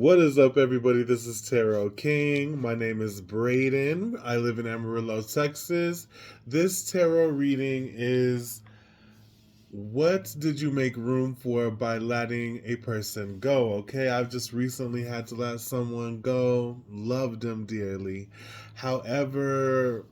What is up, everybody? This is Tarot King. My name is Braden. I live in Amarillo, Texas. This tarot reading is what did you make room for by letting a person go? Okay, I've just recently had to let someone go. Loved them dearly. However,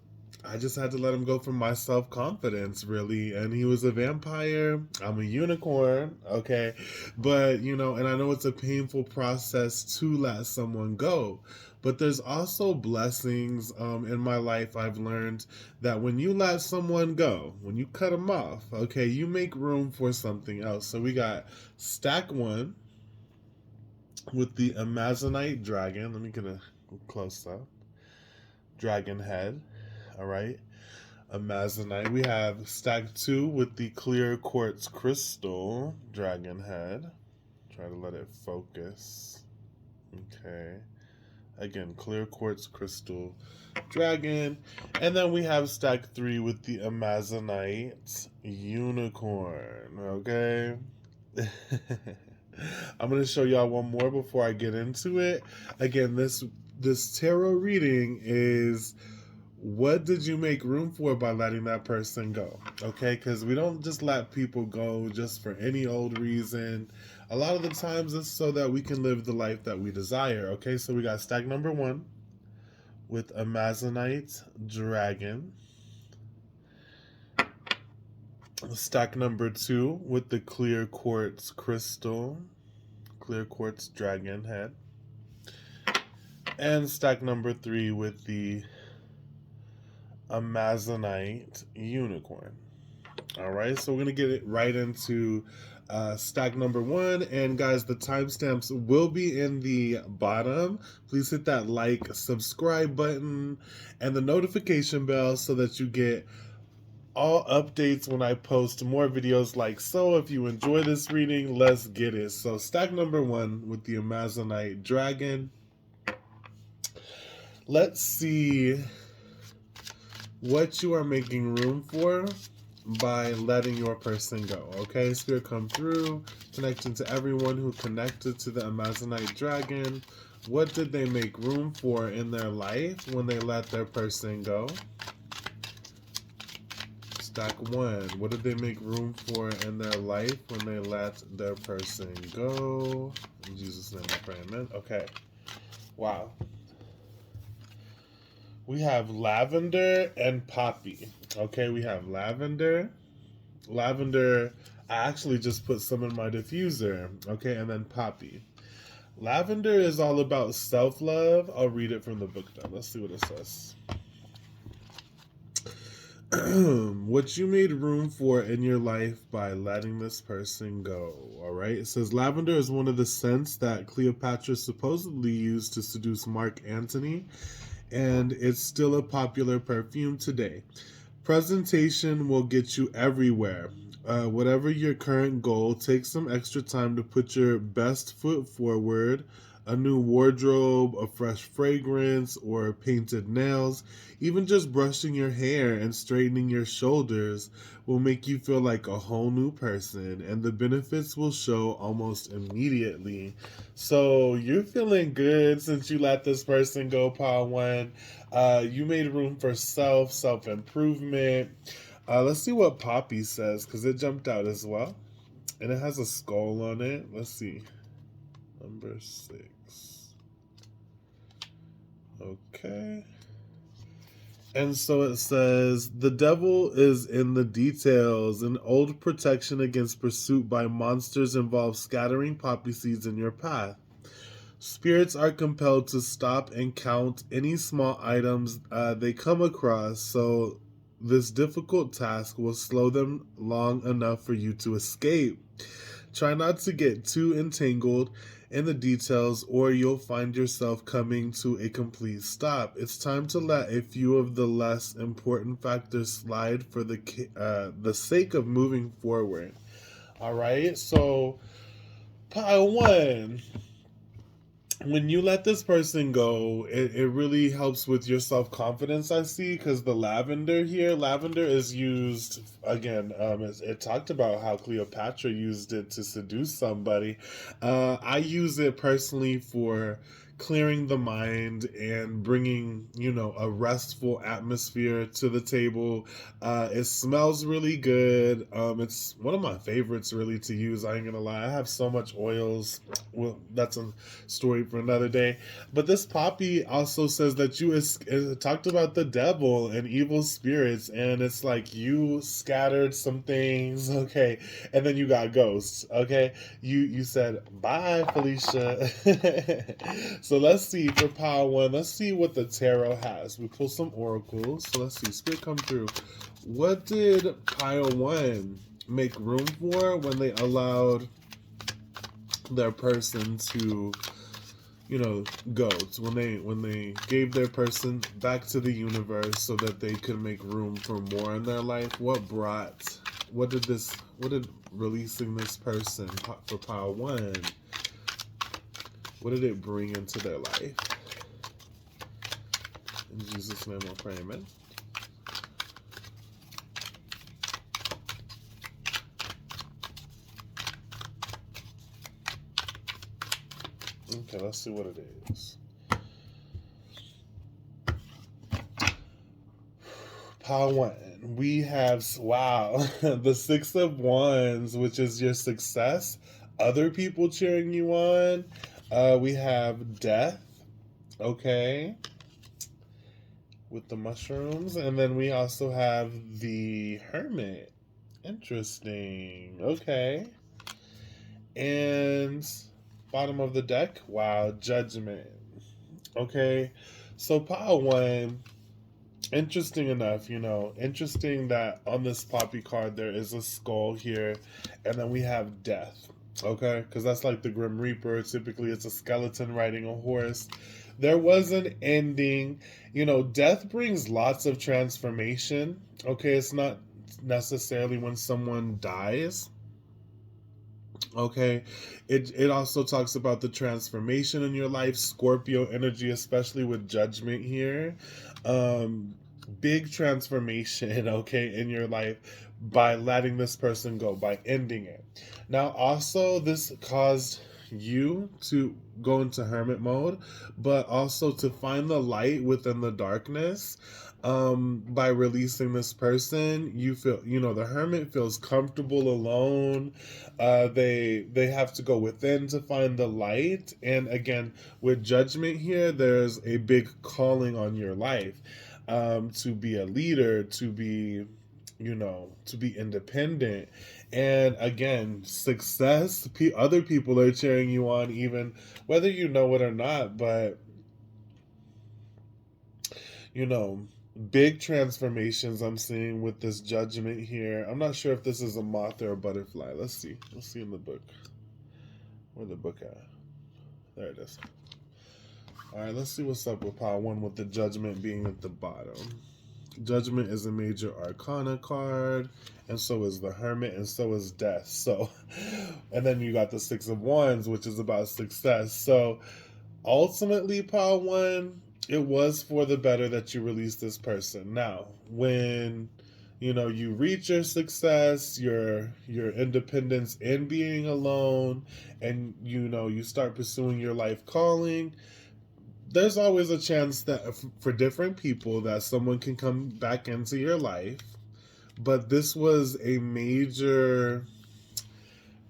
I just had to let him go for my self confidence, really. And he was a vampire. I'm a unicorn, okay? But, and I know it's a painful process to let someone go. But there's also blessings in my life. I've learned that when you let someone go, when you cut them off, okay, you make room for something else. So we got stack one with the Amazonite dragon. Let me get a close up. Dragon head. All right. Amazonite. We have stack two with the clear quartz crystal dragon head. Try to let it focus. Okay. Again, clear quartz crystal dragon. And then we have stack three with the Amazonite unicorn. Okay. I'm going to show y'all one more before I get into it. Again, this tarot reading is what did you make room for by letting that person go? Okay, because we don't just let people go just for any old reason. A lot of the times it's so that we can live the life that we desire. Okay, so we got stack number one with Amazonite dragon. Stack number two with the clear quartz crystal, clear quartz dragon head. And stack number three with the Amazonite unicorn. All right, so we're going to get it right into stack number one. And guys, the timestamps will be in the bottom. Please hit that like, subscribe button, and the notification bell so that you get all updates when I post more videos like so. If you enjoy this reading, let's get it. So stack number one with the Amazonite dragon. Let's see what you are making room for by letting your person go. Okay, Spirit, come through, connecting to everyone who connected to the Amazonite dragon. What did they make room for in their life when they let their person go? Stack one. What did they make room for in their life when they let their person go? In Jesus' name I pray, amen. Okay. Wow. We have lavender and poppy. Okay, we have lavender. Lavender, I actually just put some in my diffuser. Okay, and then poppy. Lavender is all about self-love. I'll read it from the book though. Let's see what it says. What you made room for in your life by letting this person go. All right. It says lavender is one of the scents that Cleopatra supposedly used to seduce Mark Antony, and it's still a popular perfume today. Presentation will get you everywhere. Whatever your current goal, take some extra time to put your best foot forward. A new wardrobe, a fresh fragrance, or painted nails, even just brushing your hair and straightening your shoulders will make you feel like a whole new person, and the benefits will show almost immediately. So you're feeling good since you let this person go, Paul One. You made room for self-improvement. Let's see what Poppy says, because it jumped out as well. And it has a skull on it. Let's see. Number 6. Okay. And so it says, the devil is in the details. An old protection against pursuit by monsters involves scattering poppy seeds in your path. Spirits are compelled to stop and count any small items they come across, so this difficult task will slow them long enough for you to escape. Try not to get too entangled in the details, or you'll find yourself coming to a complete stop. It's time to let a few of the less important factors slide for the sake of moving forward. All right, so pile one. when you let this person go, it really helps with your self confidence. I see, because the lavender here, lavender is used again. It talked about how Cleopatra used it to seduce somebody. I use it personally for clearing the mind and bringing, a restful atmosphere to the table. It smells really good. It's one of my favorites really to use. I ain't gonna lie. I have so much oils. Well, that's a story for another day. But this poppy also says that it talked about the devil and evil spirits, and it's like you scattered some things, okay, and then you got ghosts, okay. You said bye, Felicia. So let's see for pile one. Let's see what the tarot has. We pull some oracles. So let's see. Spirit come through. What did pile one make room for when they allowed their person to, go? When they gave their person back to the universe so that they could make room for more in their life? What did releasing this person for pile one, what did it bring into their life? In Jesus' name I pray, amen. Okay, let's see what it is. Pile one. We have, wow, the Six of Wands, which is your success, other people cheering you on. We have death, okay, with the mushrooms. And then we also have the Hermit. Interesting. Okay. And bottom of the deck, wow, Judgment. Okay. So pile one, interesting enough, interesting that on this poppy card there is a skull here, and then we have death. Okay, because that's like the Grim Reaper. Typically, it's a skeleton riding a horse. There was an ending. Death brings lots of transformation. Okay, it's not necessarily when someone dies. Okay, it also talks about the transformation in your life, Scorpio energy, especially with Judgment here. Big transformation, okay, in your life by letting this person go, by ending it. Now, also, this caused you to go into hermit mode, but also to find the light within the darkness. By releasing this person, you feel, the hermit feels comfortable alone. They have to go within to find the light. And again, with Judgment here, there's a big calling on your life, to be a leader, to be, to be independent. And again, success, other people are cheering you on, even whether you know it or not. But, big transformations I'm seeing with this Judgment here. I'm not sure if this is a moth or a butterfly. Let's see in the book. Where the book at? There it is. All right, let's see what's up with pile one, with the Judgment being at the bottom. Judgment is a major arcana card, and so is the Hermit, and so is death. So, and then you got the Six of Wands, which is about success. So ultimately, pile one, it was for the better that you release this person. Now, when you reach your success, your independence in being alone, and you start pursuing your life calling, there's always a chance that for different people that someone can come back into your life. But this was a major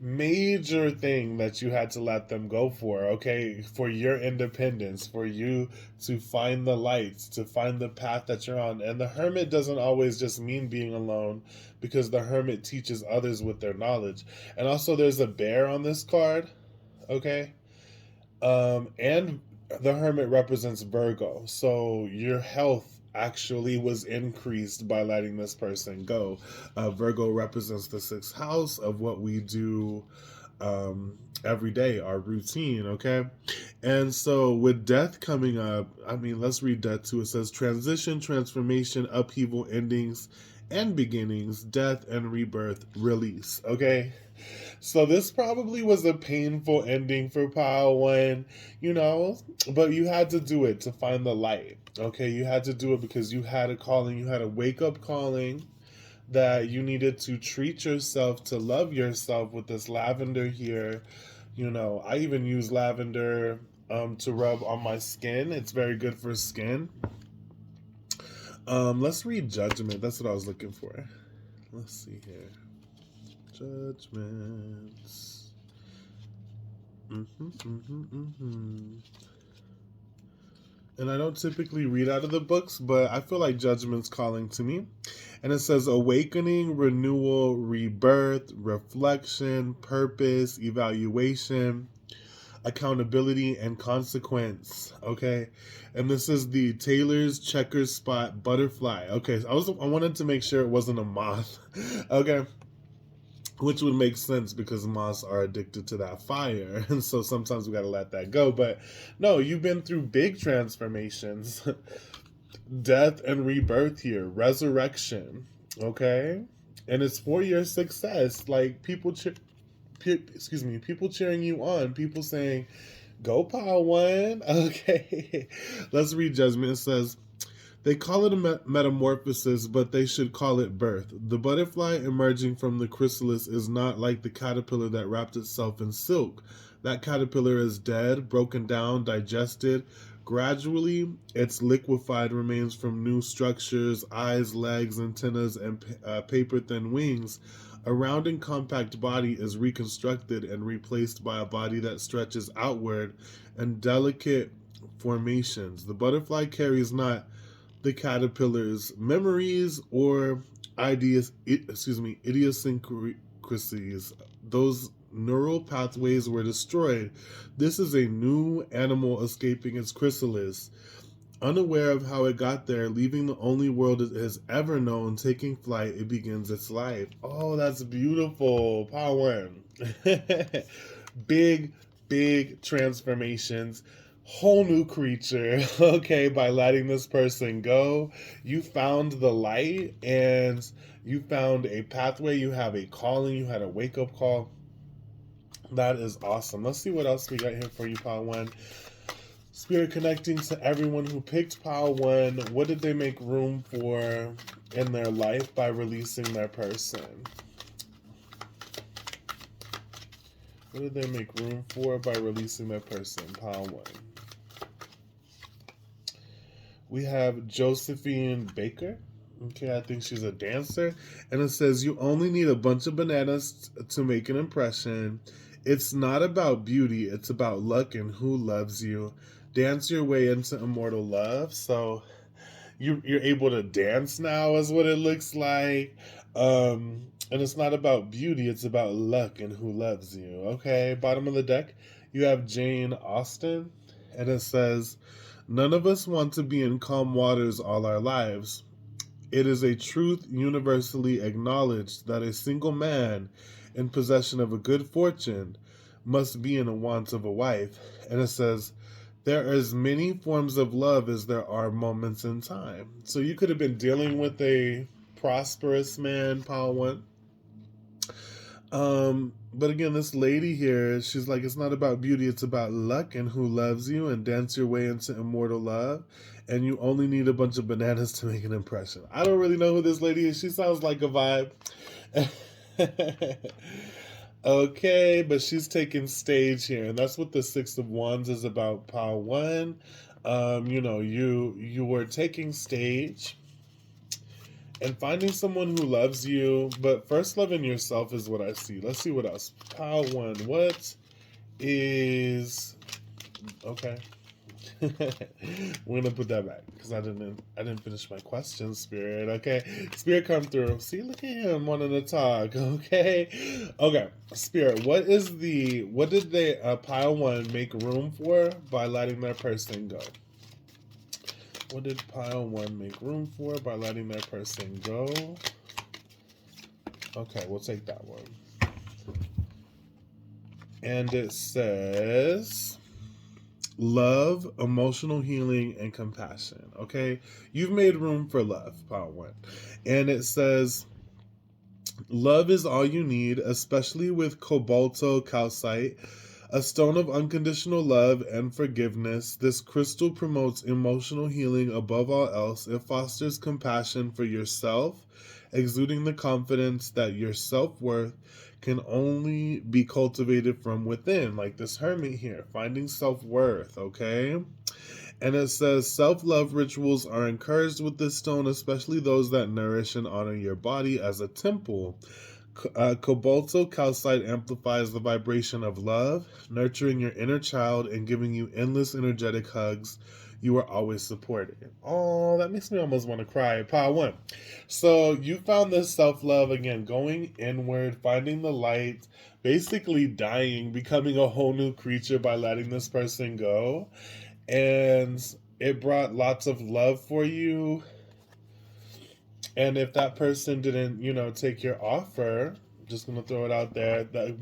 thing that you had to let them go for, okay? For your independence, for you to find the lights, to find the path that you're on. And the Hermit doesn't always just mean being alone, because the Hermit teaches others with their knowledge. And also there's a bear on this card, okay? And the Hermit represents Virgo. So your health actually was increased by letting this person go. Virgo represents the sixth house of what we do every day, our routine, okay? And so with death coming up, let's read death too. It says transition, transformation, upheaval, endings, and beginnings, death and rebirth, release. Okay? So this probably was a painful ending for Pile 1, you know, but you had to do it to find the light. Okay? You had to do it because you had a calling, you had a wake-up calling that you needed to treat yourself, to love yourself with this lavender here. You know, I even use lavender to rub on my skin. It's very good for skin. Let's read Judgment. That's what I was looking for. Let's see here. Judgments. And I don't typically read out of the books, but I feel like Judgment's calling to me. And it says awakening, renewal, rebirth, reflection, purpose, evaluation, accountability, and consequence. Okay. And this is the Taylor's checker spot butterfly. Okay. So I wanted to make sure it wasn't a moth. Okay. Which would make sense because moths are addicted to that fire. And so sometimes we got to let that go. But no, you've been through big transformations. Death and rebirth here. Resurrection. Okay? And it's for your success. Like people people cheering you on. People saying, go Pile 1. Okay. Let's read Judgment. It says, they call it a metamorphosis, but they should call it birth. The butterfly emerging from the chrysalis is not like the caterpillar that wrapped itself in silk. That caterpillar is dead, broken down, digested. Gradually, its liquefied remains from new structures, eyes, legs, antennas, and paper-thin wings. A round and compact body is reconstructed and replaced by a body that stretches outward and delicate formations. The butterfly carries not the caterpillar's memories or idiosyncrasies. Those neural pathways were destroyed. This is a new animal escaping its chrysalis, unaware of how it got there, leaving the only world it has ever known, taking flight, it begins its life. Oh, that's beautiful. Power. big transformations. Whole new creature. Okay, by letting this person go, you found the light and you found a pathway. You have a calling. You had a wake-up call. That is awesome. Let's see what else we got here for you, Pile 1. Spirit connecting to everyone who picked Pile 1. What did they make room for in their life by releasing their person? What did they make room for by releasing their person? Pile 1. We have Josephine Baker. Okay, I think she's a dancer. And it says, you only need a bunch of bananas to make an impression. It's not about beauty. It's about luck and who loves you. Dance your way into immortal love. So you're able to dance now is what it looks like. And it's not about beauty. It's about luck and who loves you. Okay, bottom of the deck, you have Jane Austen. And it says, none of us want to be in calm waters all our lives. It is a truth universally acknowledged that a single man in possession of a good fortune must be in a want of a wife. And it says, there are as many forms of love as there are moments in time. So you could have been dealing with a prosperous man, Pile 1. But again, this lady here, she's like, it's not about beauty, it's about luck and who loves you, and dance your way into immortal love. And you only need a bunch of bananas to make an impression. I don't really know who this lady is. She sounds like a vibe. Okay, but she's taking stage here, and that's what the Six of Wands is about, Pile 1. You were taking stage and finding someone who loves you, but first loving yourself is what I see. Let's see what else. Pile 1, what is... Okay. We're gonna put that back because I didn't finish my question, Spirit. Okay, Spirit, come through. See, look at him wanting to talk. Okay, Spirit. What did they Pile 1 make room for by letting their person go? What did Pile 1 make room for by letting their person go? Okay, we'll take that one. And it says, love, emotional healing, and compassion. Okay, you've made room for love, pile one. And it says, love is all you need, especially with cobalto calcite, a stone of unconditional love and forgiveness. This crystal promotes emotional healing above all else. It fosters compassion for yourself, exuding the confidence that your self-worth can only be cultivated from within, like this hermit here, finding self-worth, okay? And it says self-love rituals are encouraged with this stone, especially those that nourish and honor your body as a temple. Cobalto calcite amplifies the vibration of love, nurturing your inner child and giving you endless energetic hugs. You are always supported. Oh, that makes me almost want to cry. Power one. So you found this self-love again, going inward, finding the light, basically dying, becoming a whole new creature by letting this person go. And it brought lots of love for you. And if that person didn't, take your offer, just gonna throw it out there, that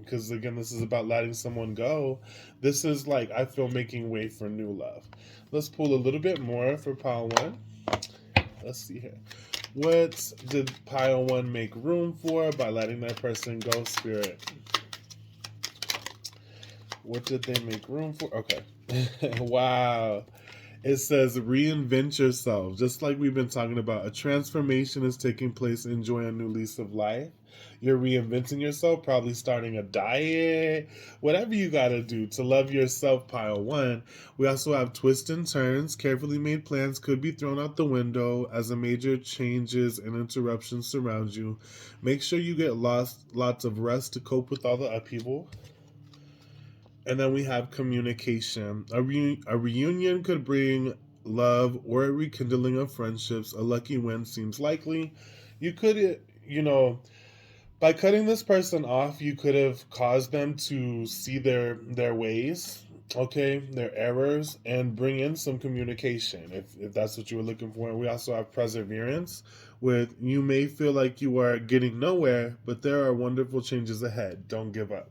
because again, this is about letting someone go. This is like, I feel, making way for new love. Let's pull a little bit more for pile one. Let's see here. What did pile one make room for by letting that person go, Spirit? What did they make room for? Okay. Wow. It says reinvent yourself. Just like we've been talking about, a transformation is taking place. Enjoy a new lease of life. You're reinventing yourself, probably starting a diet, whatever you got to do to love yourself, pile one. We also have twists and turns. Carefully made plans could be thrown out the window as a major changes and interruptions surround you. Make sure you get lots of rest to cope with all the upheaval. And then we have communication. A reunion could bring love or a rekindling of friendships. A lucky win seems likely. You could, by cutting this person off, you could have caused them to see their ways, okay, their errors, and bring in some communication if that's what you were looking for. And we also have perseverance. With you may feel like you are getting nowhere, but there are wonderful changes ahead. Don't give up.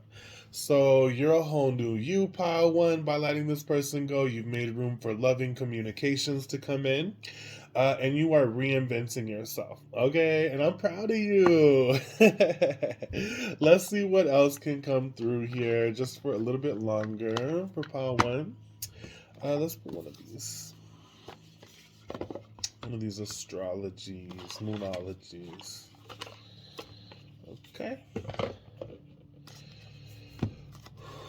So you're a whole new you, pile one. By letting this person go, you've made room for loving communications to come in. And you are reinventing yourself. Okay? And I'm proud of you. Let's see what else can come through here just for a little bit longer for pile one. Let's put one of these. One of these astrologies, moonologies. Okay.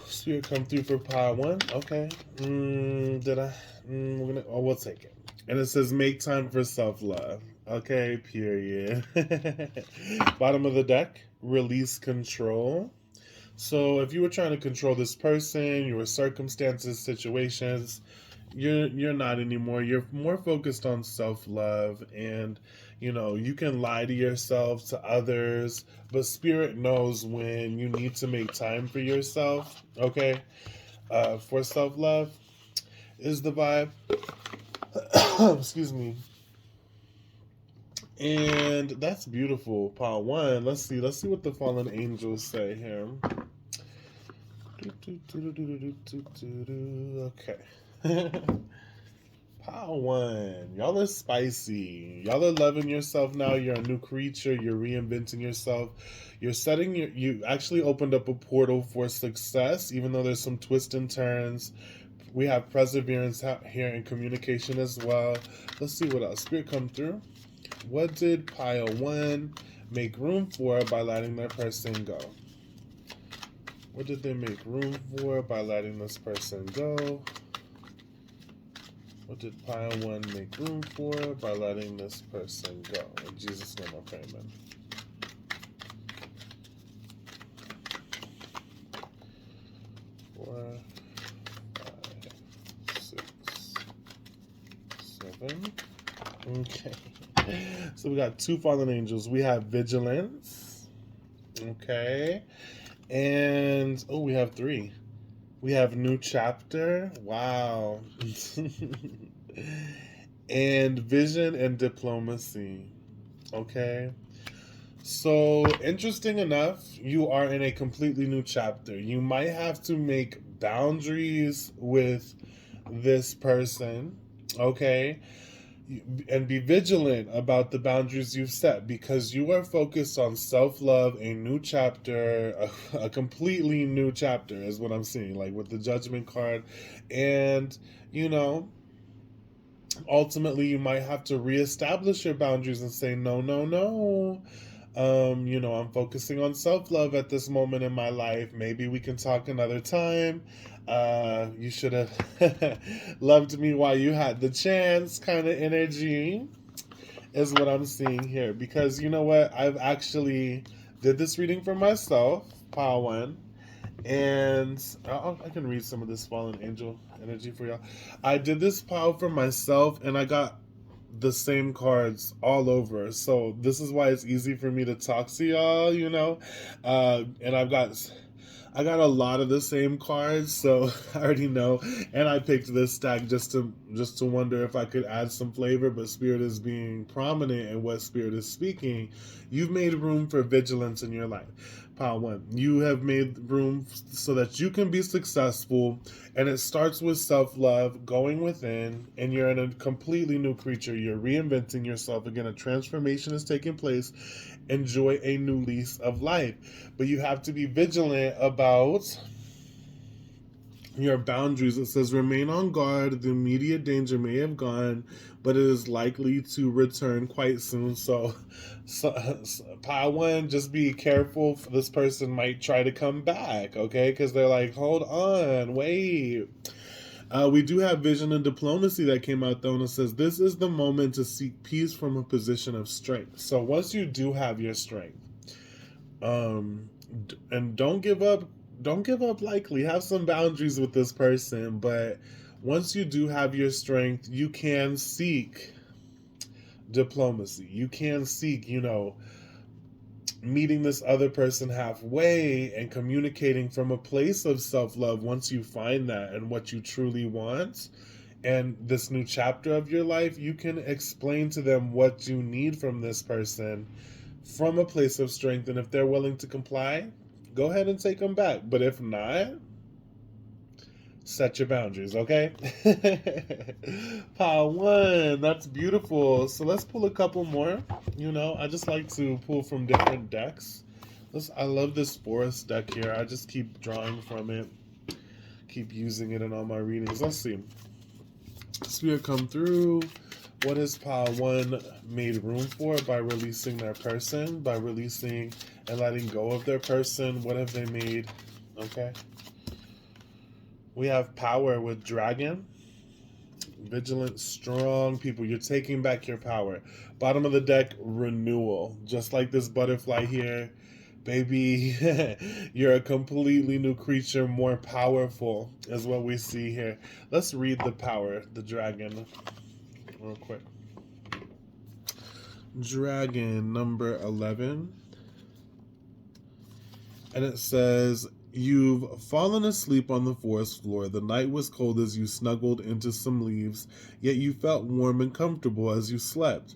Spirit come through for pile one. Okay. We'll take it. And it says make time for self-love. Okay, period. Bottom of the deck, release control. So if you were trying to control this person, your circumstances, situations, you're not anymore. You're more focused on self-love, and you can lie to yourself, to others, but Spirit knows when you need to make time for yourself. Okay, for self-love is the vibe. Excuse me. And that's beautiful, pile one. Let's see what the fallen angels say here. Okay. Pile one. Y'all are spicy. Y'all are loving yourself now. You're a new creature. You're reinventing yourself. You actually opened up a portal for success, even though there's some twists and turns. We have perseverance here in communication as well. Let's see what else. Spirit come through. What did pile one make room for by letting that person go? What did they make room for by letting this person go? What did pile one make room for by letting this person go? In Jesus' name I pray, amen. Four, five, six, seven. Okay. So we got two fallen angels. We have vigilance. Okay. And, we have three. We have new chapter. Wow. And vision and diplomacy. Okay. So, interesting enough, you are in a completely new chapter. You might have to make boundaries with this person, okay? And be vigilant about the boundaries you've set, because you are focused on self-love, a new chapter, a completely new chapter is what I'm seeing, like with the Judgment card. And, you know, ultimately you might have to reestablish your boundaries and say, no, no, no. I'm focusing on self-love at this moment in my life. Maybe we can talk another time. You should have loved me while you had the chance, kind of energy is what I'm seeing here. Because you know what? I've actually did this reading for myself, Pile One, and I can read some of this fallen angel energy for y'all. I did this pile for myself, and I got the same cards all over. So this is why it's easy for me to talk to y'all, and I got a lot of the same cards, so I already know. And I picked this stack just to wonder if I could add some flavor, but Spirit is being prominent in what Spirit is speaking. You've made room for vigilance in your life. Pile one. You have made room so that you can be successful, and it starts with self-love, going within, and you're in a completely new creature. You're reinventing yourself. Again, a transformation is taking place. Enjoy a new lease of life. But you have to be vigilant about your boundaries. It says, remain on guard. The immediate danger may have gone, but it is likely to return quite soon. So pile one, just be careful. This person might try to come back, okay? Because they're like, hold on, wait. We do have vision and diplomacy that came out though, and it says, this is the moment to seek peace from a position of strength. So once you do have your strength, and don't give up lightly. Have some boundaries with this person, but once you do have your strength, you can seek diplomacy. You can seek, meeting this other person halfway and communicating from a place of self-love once you find that and what you truly want. And this new chapter of your life, you can explain to them what you need from this person from a place of strength. And if they're willing to comply, go ahead and take them back. But if not, set your boundaries, okay? Pile one, that's beautiful. So let's pull a couple more. I just like to pull from different decks. I love this forest deck here. I just keep drawing from it, keep using it in all my readings. Let's see. Spirit come through. What has pile one made room for by releasing their person, by releasing and letting go of their person? What have they made? Okay. We have power with dragon. Vigilant, strong people. You're taking back your power. Bottom of the deck, renewal. Just like this butterfly here. Baby, you're a completely new creature, more powerful is what we see here. Let's read the power, the dragon, real quick. Dragon number 11. And it says, you've fallen asleep on the forest floor. The night was cold as you snuggled into some leaves, yet you felt warm and comfortable as you slept.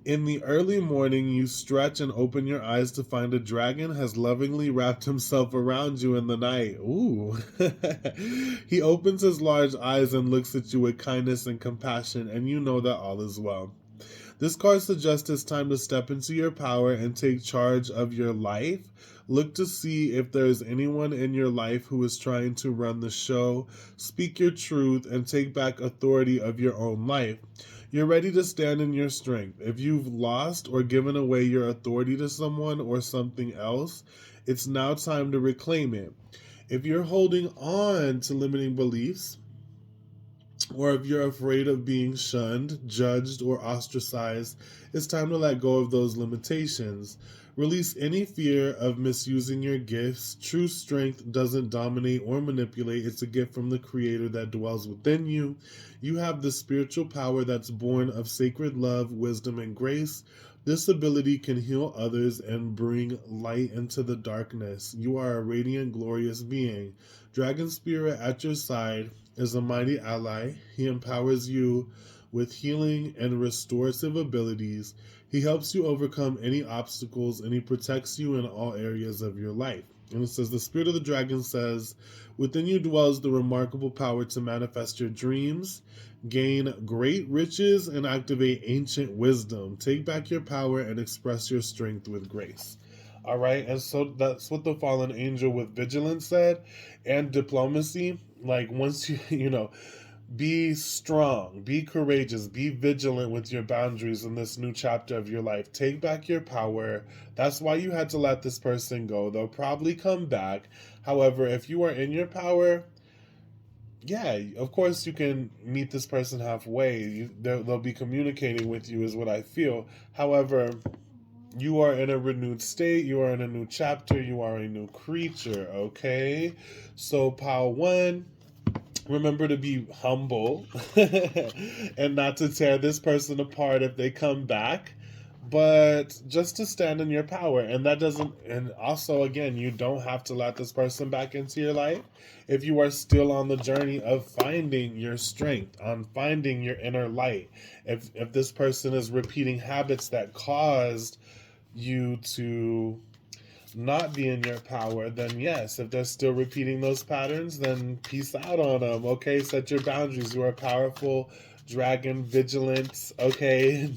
In the early morning, you stretch and open your eyes to find a dragon has lovingly wrapped himself around you in the night. Ooh. He opens his large eyes and looks at you with kindness and compassion, and you know that all is well. This card suggests it's time to step into your power and take charge of your life. Look to see if there is anyone in your life who is trying to run the show. Speak your truth and take back authority of your own life. You're ready to stand in your strength. If you've lost or given away your authority to someone or something else, it's now time to reclaim it. If you're holding on to limiting beliefs, or if you're afraid of being shunned, judged, or ostracized, it's time to let go of those limitations. Release any fear of misusing your gifts. True strength doesn't dominate or manipulate. It's a gift from the Creator that dwells within you. You have the spiritual power that's born of sacred love, wisdom, and grace. This ability can heal others and bring light into the darkness. You are a radiant, glorious being. Dragon Spirit at your side is a mighty ally. He empowers you with healing and restorative abilities. He helps you overcome any obstacles, and he protects you in all areas of your life. And it says, the spirit of the dragon says, within you dwells the remarkable power to manifest your dreams, gain great riches, and activate ancient wisdom. Take back your power and express your strength with grace. All right. And so that's what the fallen angel with vigilance said, and diplomacy. Like, once you be strong, be courageous, be vigilant with your boundaries in this new chapter of your life. Take back your power. That's why you had to let this person go. They'll probably come back. However, if you are in your power, yeah, of course you can meet this person halfway. They'll be communicating with you, is what I feel. However, you are in a renewed state. You are in a new chapter. You are a new creature, okay? So, pile one, remember to be humble and not to tear this person apart if they come back, but just to stand in your power. And that doesn't, and also, again, you don't have to let this person back into your life if you are still on the journey of finding your strength, on finding your inner light. If this person is repeating habits that caused you to not be in your power, then yes. If they're still repeating those patterns, then peace out on them. Okay, set your boundaries. You are powerful, dragon, vigilant, okay,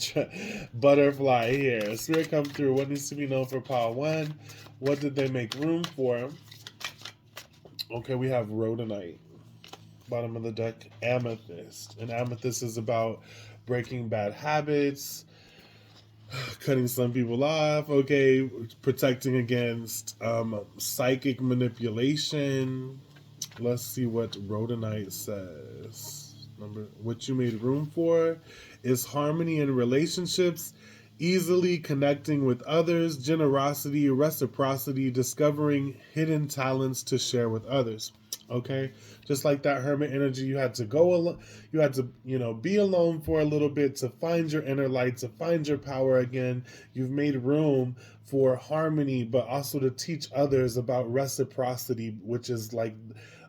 butterfly here. Spirit come through. What needs to be known for power one? What did they make room for? Okay, we have rhodonite. Bottom of the deck, amethyst. And amethyst is about breaking bad habits, cutting some people off, okay, protecting against psychic manipulation. Let's see what rhodonite says. What you made room for is harmony in relationships, easily connecting with others, generosity, reciprocity, discovering hidden talents to share with others. Okay, just like that hermit energy, you had to go alone. You had to, be alone for a little bit to find your inner light, to find your power again. You've made room for harmony, but also to teach others about reciprocity, which is like,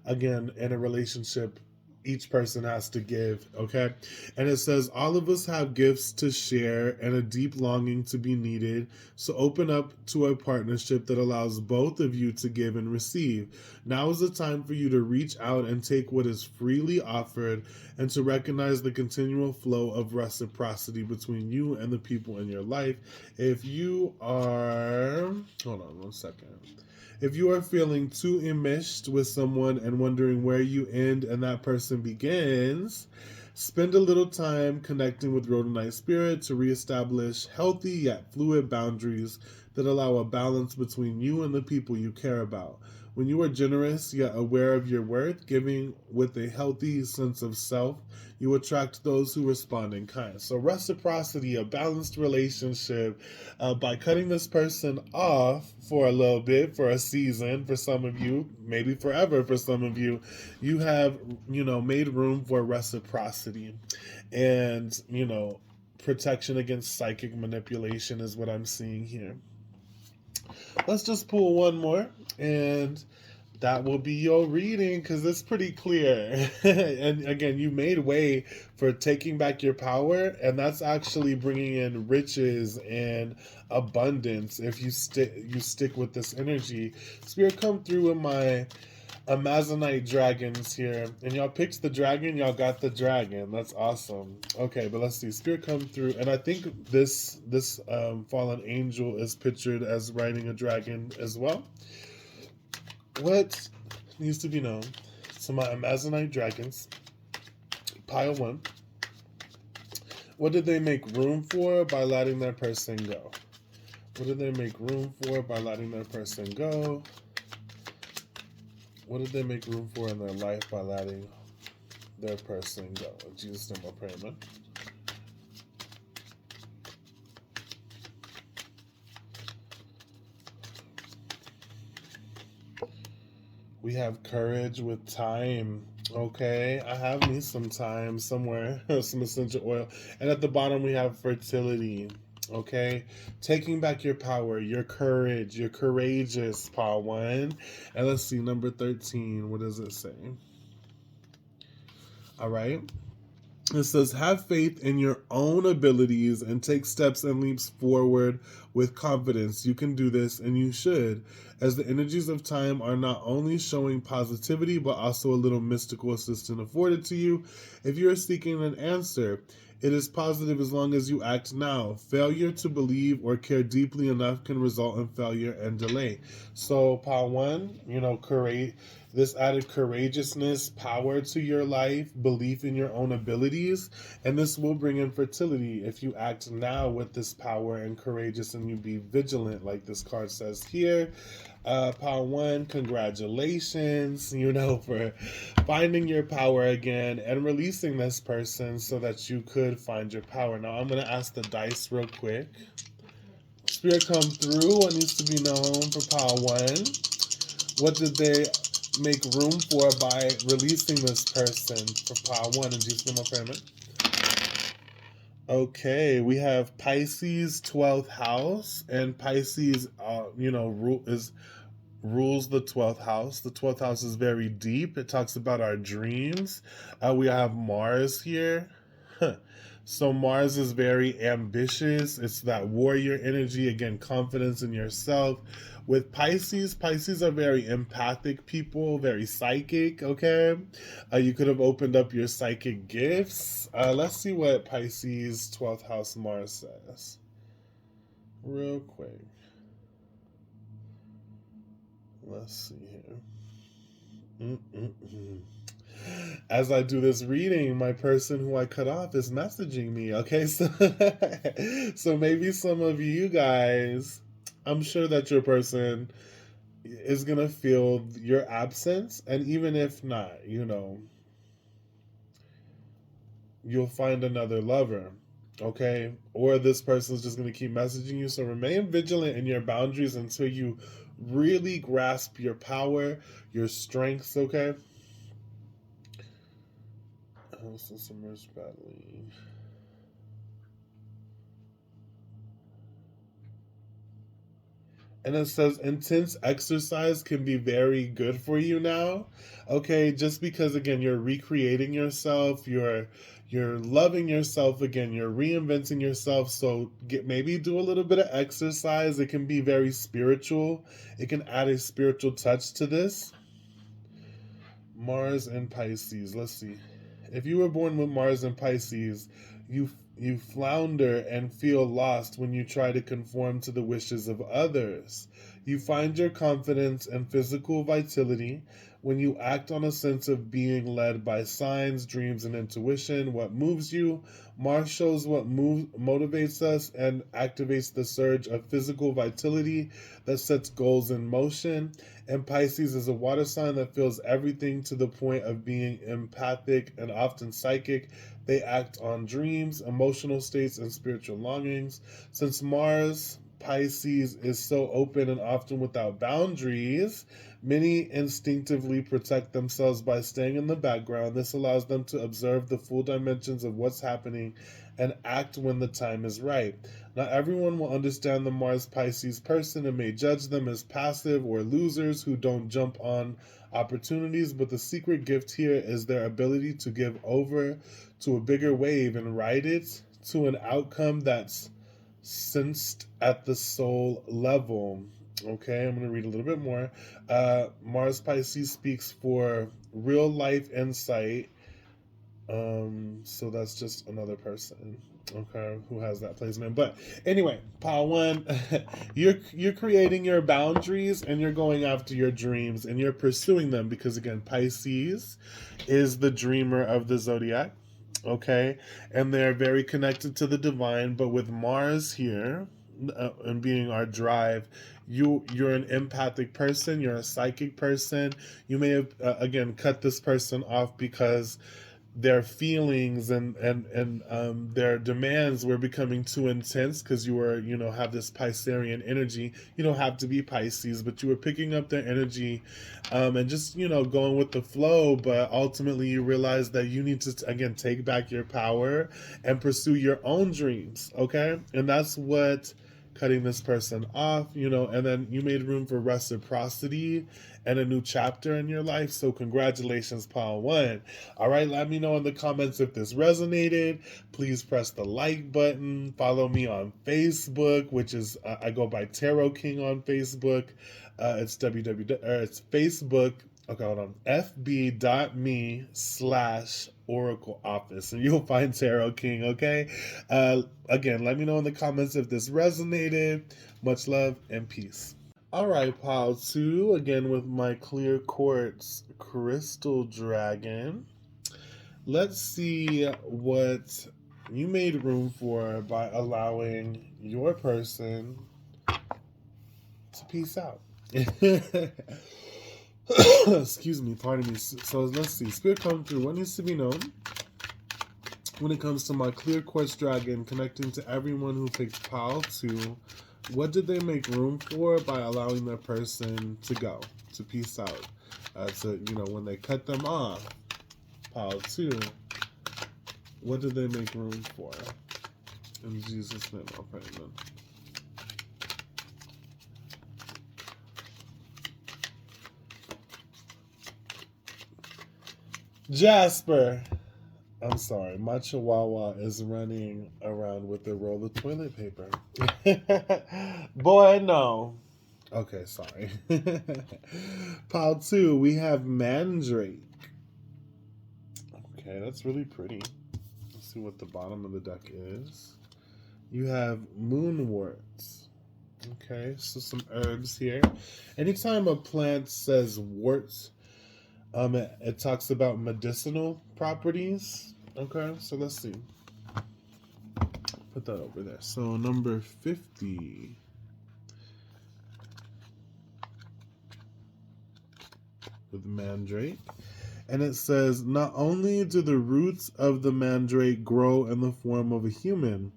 again, in a relationship, each person has to give, okay? And it says, all of us have gifts to share and a deep longing to be needed. So open up to a partnership that allows both of you to give and receive. Now is the time for you to reach out and take what is freely offered and to recognize the continual flow of reciprocity between you and the people in your life. If you are, hold on one second. If you are feeling too enmeshed with someone and wondering where you end and that person begins, spend a little time connecting with rhodonite spirit to reestablish healthy yet fluid boundaries that allow a balance between you and the people you care about. When you are generous yet aware of your worth, giving with a healthy sense of self, you attract those who respond in kind. So reciprocity, a balanced relationship, by cutting this person off for a little bit, for a season, for some of you, maybe forever for some of you, you have, made room for reciprocity and, protection against psychic manipulation is what I'm seeing here. Let's just pull one more, and that will be your reading because it's pretty clear. And again, you made way for taking back your power, and that's actually bringing in riches and abundance if you stick with this energy. Spirit, come through with my Amazonite dragons here, and y'all picked the dragon, y'all got the dragon. That's awesome. Okay, but let's see. Spirit come through, and I think this fallen angel is pictured as riding a dragon as well. What needs to be known to my Amazonite dragons? Pile one. What did they make room for by letting their person go? What did they make room for by letting their person go? What did they make room for in their life by letting their person go? In Jesus' name I pray, amen. We have courage with time. Okay, I have me some time somewhere, some essential oil. And at the bottom we have fertility. Okay, taking back your power, your courage, you're courageous, pile one. And let's see, number 13, what does it say? All right. It says, have faith in your own abilities and take steps and leaps forward with confidence. You can do this, and you should, as the energies of time are not only showing positivity, but also a little mystical assistance afforded to you. If you are seeking an answer, it is positive as long as you act now. Failure to believe or care deeply enough can result in failure and delay. So, Pile 1, courage. This added courageousness, power to your life, belief in your own abilities, and this will bring in fertility if you act now with this power and courageous and you be vigilant, like this card says here. Power 1, congratulations, for finding your power again and releasing this person so that you could find your power. Now, I'm going to ask the dice real quick. Spirit, come through. What needs to be known for Power 1? What did they make room for by releasing this person for Power 1 in Jesus' name, my friend? Okay, we have Pisces 12th house, and Pisces, rules the 12th house. The 12th house is very deep. It talks about our dreams. We have Mars here. So Mars is very ambitious. It's that warrior energy, again, confidence in yourself. With Pisces are very empathic people, very psychic, okay? You could have opened up your psychic gifts. Let's see what Pisces 12th house Mars says. Real quick. Let's see here. As I do this reading, my person who I cut off is messaging me. Okay, so maybe some of you guys, I'm sure that your person is gonna feel your absence, and even if not, you'll find another lover. Okay, or this person is just gonna keep messaging you. So remain vigilant in your boundaries until you really grasp your power, your strengths. Okay. Also submerged badly. And it says intense exercise can be very good for you now. Okay, just because again you're recreating yourself, you're loving yourself again, you're reinventing yourself. So maybe do a little bit of exercise. It can be very spiritual. It can add a spiritual touch to this. Mars and Pisces. Let's see. If you were born with Mars and Pisces, you flounder and feel lost when you try to conform to the wishes of others. You find your confidence and physical vitality when you act on a sense of being led by signs, dreams, and intuition. What moves you? Mars shows what motivates us and activates the surge of physical vitality that sets goals in motion. And Pisces is a water sign that feels everything to the point of being empathic and often psychic. They act on dreams, emotional states, and spiritual longings. Since Mars, Pisces, is so open and often without boundaries, many instinctively protect themselves by staying in the background. This allows them to observe the full dimensions of what's happening and act when the time is right. Not everyone will understand the Mars Pisces person and may judge them as passive or losers who don't jump on opportunities, but the secret gift here is their ability to give over to a bigger wave and ride it to an outcome that's sensed at the soul level. Okay, I'm going to read a little bit more. Mars Pisces speaks for real life insight. So that's just another person, okay, who has that placement. But anyway, Power 1, you're creating your boundaries and you're going after your dreams and you're pursuing them because again, Pisces is the dreamer of the zodiac. Okay, and they're very connected to the divine, but with Mars here and being our drive, you're an empathic person, you're a psychic person. You may have again cut this person off because their feelings and their demands were becoming too intense because you were have this Piscean energy. You don't have to be Pisces, but you were picking up their energy and just going with the flow. But ultimately you realize that you need to again take back your power and pursue your own dreams. Okay, and that's what cutting this person off, and then you made room for reciprocity and a new chapter in your life. So congratulations, pile one. All right, let me know in the comments if this resonated. Please press the like button. Follow me on Facebook, which is I go by Tarot King on Facebook. It's it's Facebook. Okay, hold on. fb.me/Oracle Office, and you'll find Tarot King. Okay. Again, let me know in the comments if this resonated. Much love and peace. All right, pile two, again with my clear quartz crystal dragon. Let's see what you made room for by allowing your person to peace out. Excuse me, pardon me. So let's see. Spirit come through. What needs to be known when it comes to my clear quartz dragon connecting to everyone who picked pile two? What did they make room for by allowing their person to go, to peace out? When they cut them off, pile two, what did they make room for? In Jesus' name, I'll pray, amen. Jasper. I'm sorry, my chihuahua is running around with a roll of toilet paper. Boy, no. Okay, sorry. Pile two, we have Mandrake. Okay, that's really pretty. Let's see what the bottom of the deck is. You have Moonworts. Okay, so some herbs here. Anytime a plant says worts, it talks about medicinal properties. Okay, so let's see. Put that over there. So number 50. With Mandrake. And it says, not only do the roots of the Mandrake grow in the form of a human,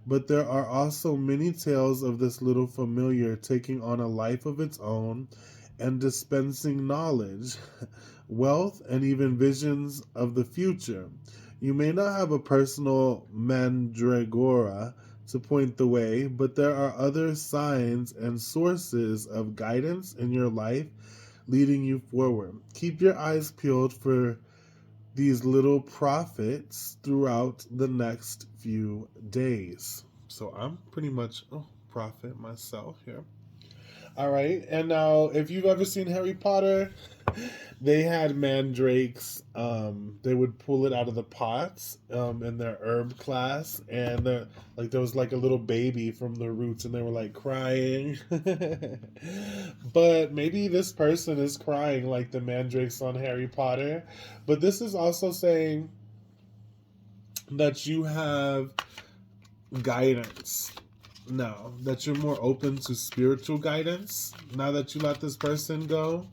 but there are also many tales of this little familiar taking on a life of its own and dispensing knowledge, wealth, and even visions of the future. You may not have a personal mandragora to point the way, but there are other signs and sources of guidance in your life leading you forward. Keep your eyes peeled for these little prophets throughout the next few days. So I'm pretty much a prophet myself here. All right, and now if you've ever seen Harry Potter, they had mandrakes. They would pull it out of the pots in their herb class, and there was like a little baby from the roots, and they were like crying. But maybe this person is crying like the mandrakes on Harry Potter. But this is also saying that you have guidance now, that you're more open to spiritual guidance now that you let this person go.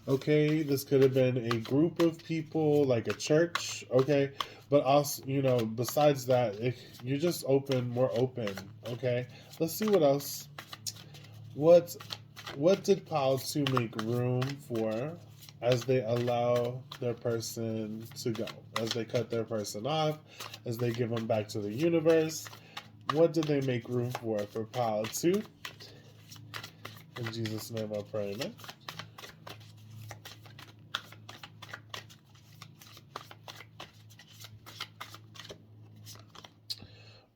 Okay, this could have been a group of people, like a church, okay? But also, besides that, if you're just more open, okay? Let's see what else. What did pile 2 make room for as they allow their person to go? As they cut their person off, as they give them back to the universe, what did they make room for pile 2? In Jesus' name I pray, amen.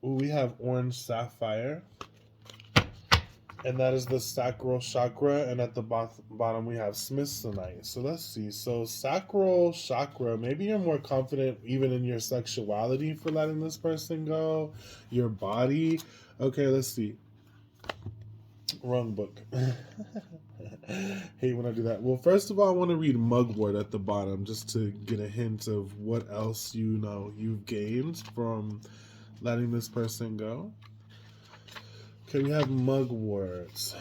Ooh, we have orange sapphire, and that is the sacral chakra, and at the bottom we have smithsonite. So let's see. So sacral chakra, maybe you're more confident even in your sexuality for letting this person go, your body. Okay, let's see. Wrong book. Hate when I do that. Well, first of all, I want to read mugwort at the bottom just to get a hint of what else you've gained from letting this person go. Okay, we have mugwort.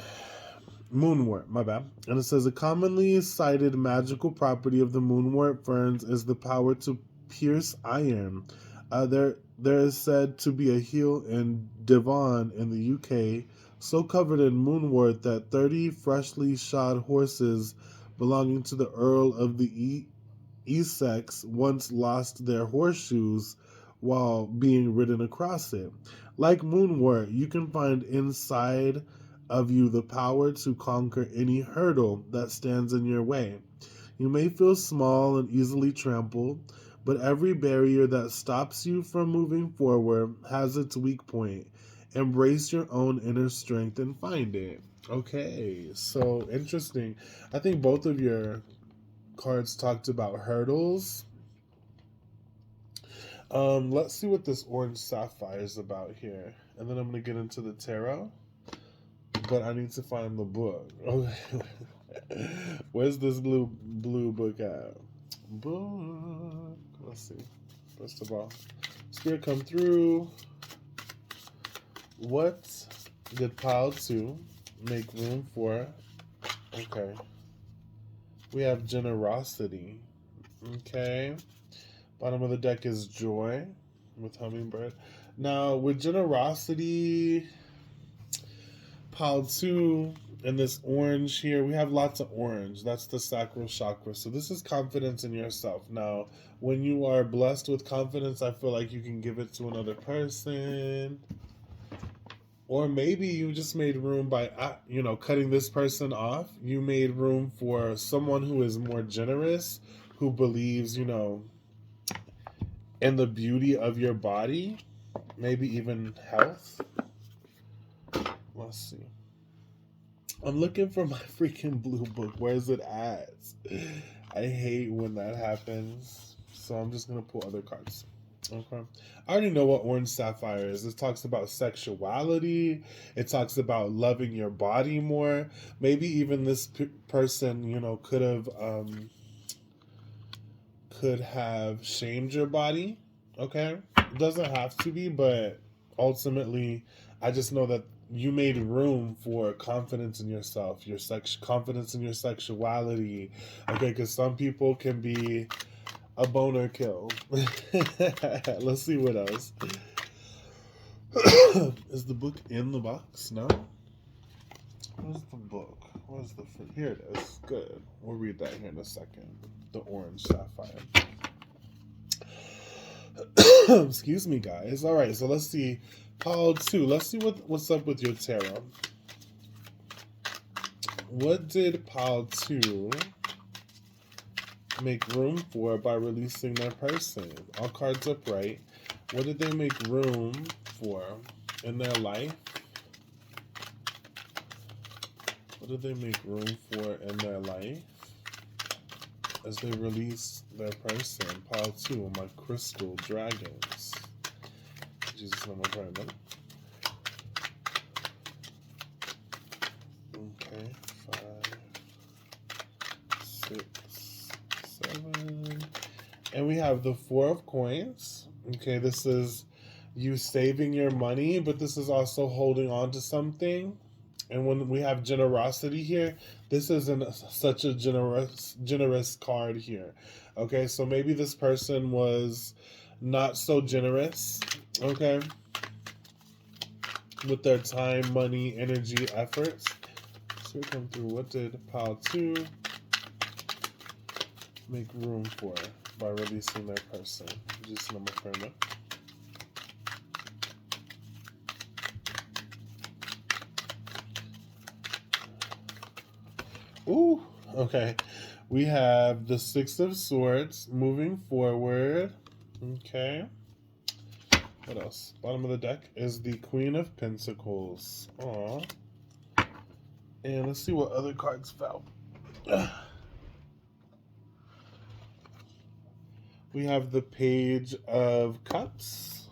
Moonwort, my bad. And it says, a commonly cited magical property of the moonwort ferns is the power to pierce iron. There is said to be a hill in Devon in the UK so covered in moonwort that 30 freshly shod horses belonging to the Earl of the Essex once lost their horseshoes while being ridden across it. Like Moonwort, you can find inside of you the power to conquer any hurdle that stands in your way. You may feel small and easily trampled, but every barrier that stops you from moving forward has its weak point. Embrace your own inner strength and find it. Okay, so interesting. I think both of your cards talked about hurdles. Let's see what this orange sapphire is about here. And then I'm going to get into the tarot. But I need to find the book. Okay. Where's this blue book at? Book. Let's see. First of all, Spirit come through. What did pile 2 make room for? Okay. We have generosity. Okay. Bottom of the deck is joy with hummingbird. Now, with generosity, pile 2 and this orange here, we have lots of orange. That's the sacral chakra. So this is confidence in yourself. Now, when you are blessed with confidence, I feel like you can give it to another person. Or maybe you just made room by, cutting this person off. You made room for someone who is more generous, who believes, in the beauty of your body, maybe even health. Let's see. I'm looking for my freaking blue book. Where's it at? I hate when that happens. So I'm just going to pull other cards. Okay. I already know what orange sapphire is. It talks about sexuality. It talks about loving your body more. Maybe even this person, could have shamed your body. Okay. It doesn't have to be, but ultimately, I just know that you made room for confidence in yourself, confidence in your sexuality. Okay, because some people can be a boner kill. Let's see what else. Is the book in the box? No? Where's the book? Where's the fruit? Here it is. Good. We'll read that here in a second. The orange sapphire. Excuse me, guys. All right, so let's see. Pile 2. Let's see what's up with your tarot. What did pile 2 make room for by releasing their person? All cards upright. What did they make room for in their life? What did they make room for in their life as they release their person? Pile 2, my crystal dragons. Jesus, name I pray, man. Okay, 5, 6, 7. And we have the 4 of coins. Okay, this is you saving your money, but this is also holding on to something. And when we have generosity here, this isn't such a generous card here. Okay, so maybe this person was not so generous, okay, with their time, money, energy, efforts. So we come through. What did pile 2 make room for by releasing their person? Just number firm. Ooh, okay. We have the 6 of Swords moving forward. Okay. What else? Bottom of the deck is the Queen of Pentacles. Aw. And let's see what other cards fell. We have the Page of Cups.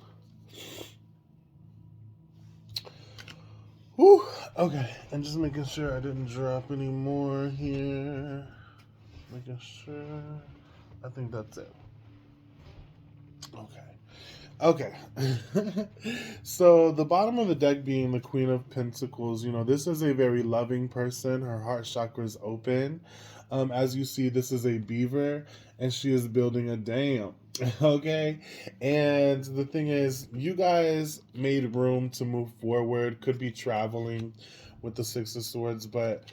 Whew. Okay. And just making sure I didn't drop any more here. Making sure. I think that's it. Okay. So the bottom of the deck being the Queen of Pentacles, this is a very loving person. Her heart chakra is open. As you see, this is a beaver, and she is building a dam. Okay? And the thing is, you guys made room to move forward. Could be traveling with the 6 of Swords, but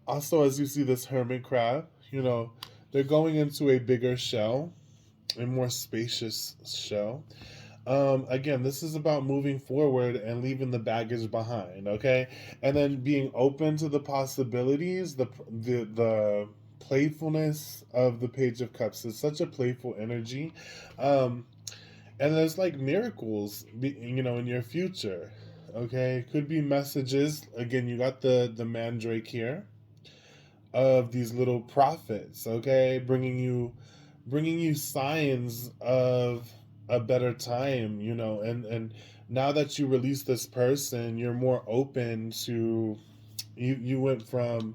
also as you see this hermit crab, they're going into a bigger shell. a more spacious shell. Again, this is about moving forward and leaving the baggage behind, okay? And then being open to the possibilities, the playfulness of the Page of Cups is such a playful energy. Um, and there's like miracles, in your future, okay? Could be messages. Again, you got the mandrake here of these little prophets, okay? Bringing you signs of a better time, and now that you release this person, you're more open to you went from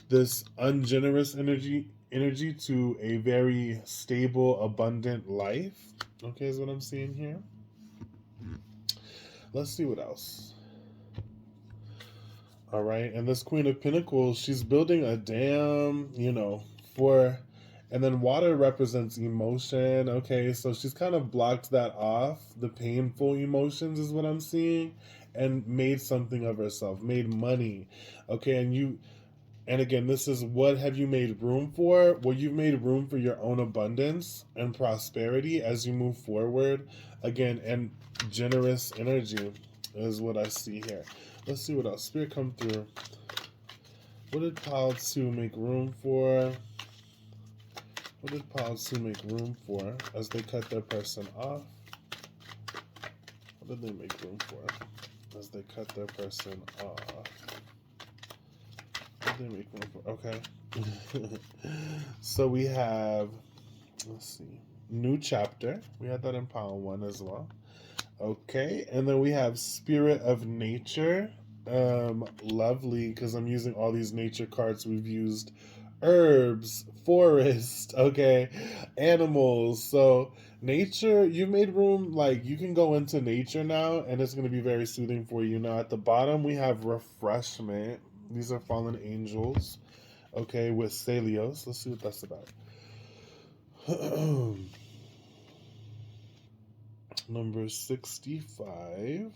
this ungenerous energy to a very stable, abundant life. Okay, is what I'm seeing here. Let's see what else. All right, and this Queen of Pentacles, she's building a dam, for, and then water represents emotion. Okay, so she's kind of blocked that off, the painful emotions is what I'm seeing, and made something of herself, made money. Okay, and again, this is what have you made room for? Well, you've made room for your own abundance and prosperity as you move forward. Again, and generous energy is what I see here. Let's see what else. Spirit, come through. What did Pile 2 make room for? What did Pile 2 make room for as they cut their person off? What did they make room for as they cut their person off? What did they make room for? Okay. So we have, let's see, New Chapter. We had that in Pile 1 as well. Okay, and then we have Spirit of Nature. Lovely, because I'm using all these nature cards. We've used herbs, forest, okay, animals. So nature, you made room, like you can go into nature now, and it's going to be very soothing for you. Now at the bottom, we have refreshment. These are fallen angels, okay, with Celios. Let's see what that's about. Number 65.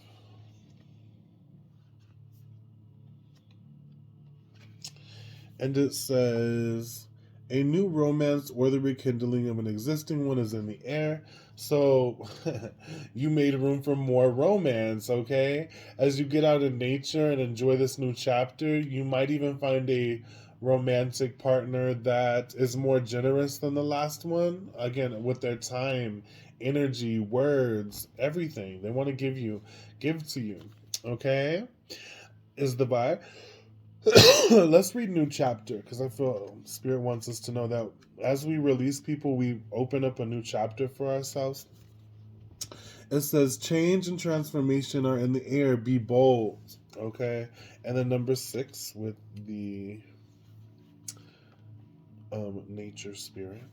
And it says, a new romance or the rekindling of an existing one is in the air. So you made room for more romance, okay? As you get out in nature and enjoy this new chapter, you might even find a romantic partner that is more generous than the last one. Again, with their time, energy, words, everything. They want to give to you, okay? Is the vibe. Let's read New Chapter, because I feel Spirit wants us to know that as we release people, we open up a new chapter for ourselves. It says, change and transformation are in the air, be bold. Okay? And then number 6 with the nature spirit.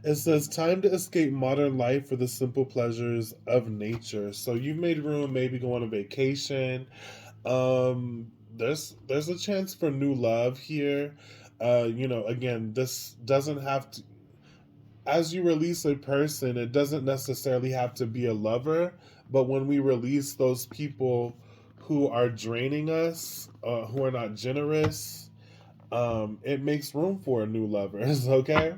It says, time to escape modern life for the simple pleasures of nature. So you've made room, maybe go on a vacation. There's a chance for new love here. Again, this doesn't have to, as you release a person, it doesn't necessarily have to be a lover, but when we release those people who are draining us, who are not generous, it makes room for new lovers, okay?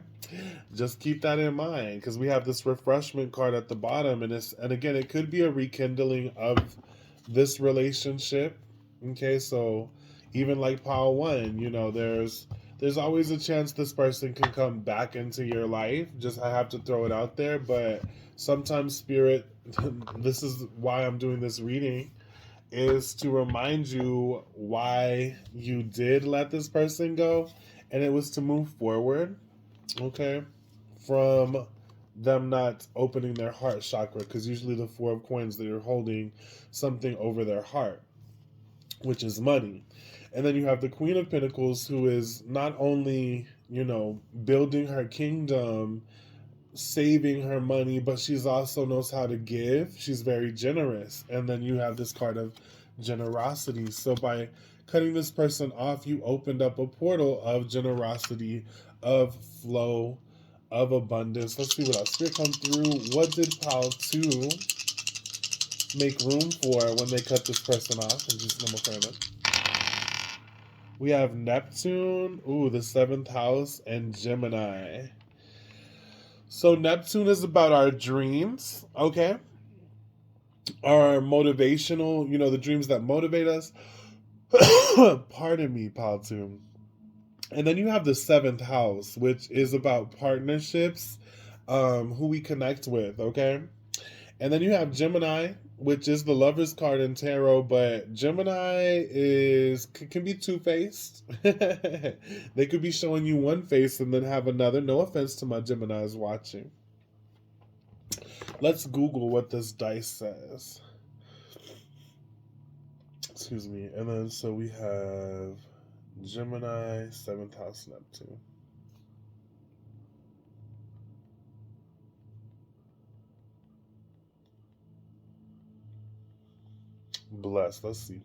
Just keep that in mind, because we have this refreshment card at the bottom, and again, it could be a rekindling of this relationship. Okay, so even like Pile 1, there's always a chance this person can come back into your life. Just I have to throw it out there, but sometimes Spirit, this is why I'm doing this reading, is to remind you why you did let this person go, and it was to move forward, okay, from them not opening their heart chakra, because usually the 4 of coins, they're holding something over their heart, which is money. And then you have the Queen of Pentacles, who is not only, building her kingdom, saving her money, but she's also knows how to give. She's very generous. And then you have this card of generosity. So by cutting this person off, you opened up a portal of generosity, of flow, of abundance. Let's see what else. Spirit come through. What did Pile 2 make room for when they cut this person off? And just normal fairness. We have Neptune, the 7th house, and Gemini. So Neptune is about our dreams, okay? Our motivational, the dreams that motivate us. Pardon me, Paltum. And then you have the seventh house, which is about partnerships, who we connect with, okay? And then you have Gemini, which is the lover's card in tarot, but Gemini can be two-faced. They could be showing you one face and then have another. No offense to my Geminis watching. Let's Google what this dice says. Excuse me. And then so we have Gemini, seventh house, Neptune. Blessed. Let's see.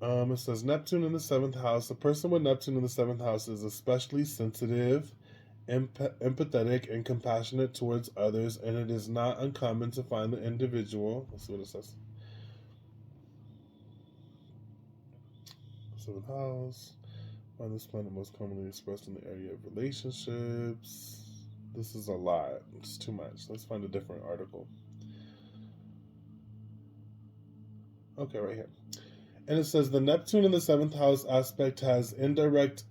It says Neptune in the seventh house. A person with Neptune in the seventh house is especially sensitive, empathetic, and compassionate towards others, and it is not uncommon to find the individual. Let's see what it says. Seventh house. Find this planet most commonly expressed in the area of relationships. This is a lot. It's too much. Let's find a different article. Okay, right here. And it says the Neptune in the seventh house aspect has indirect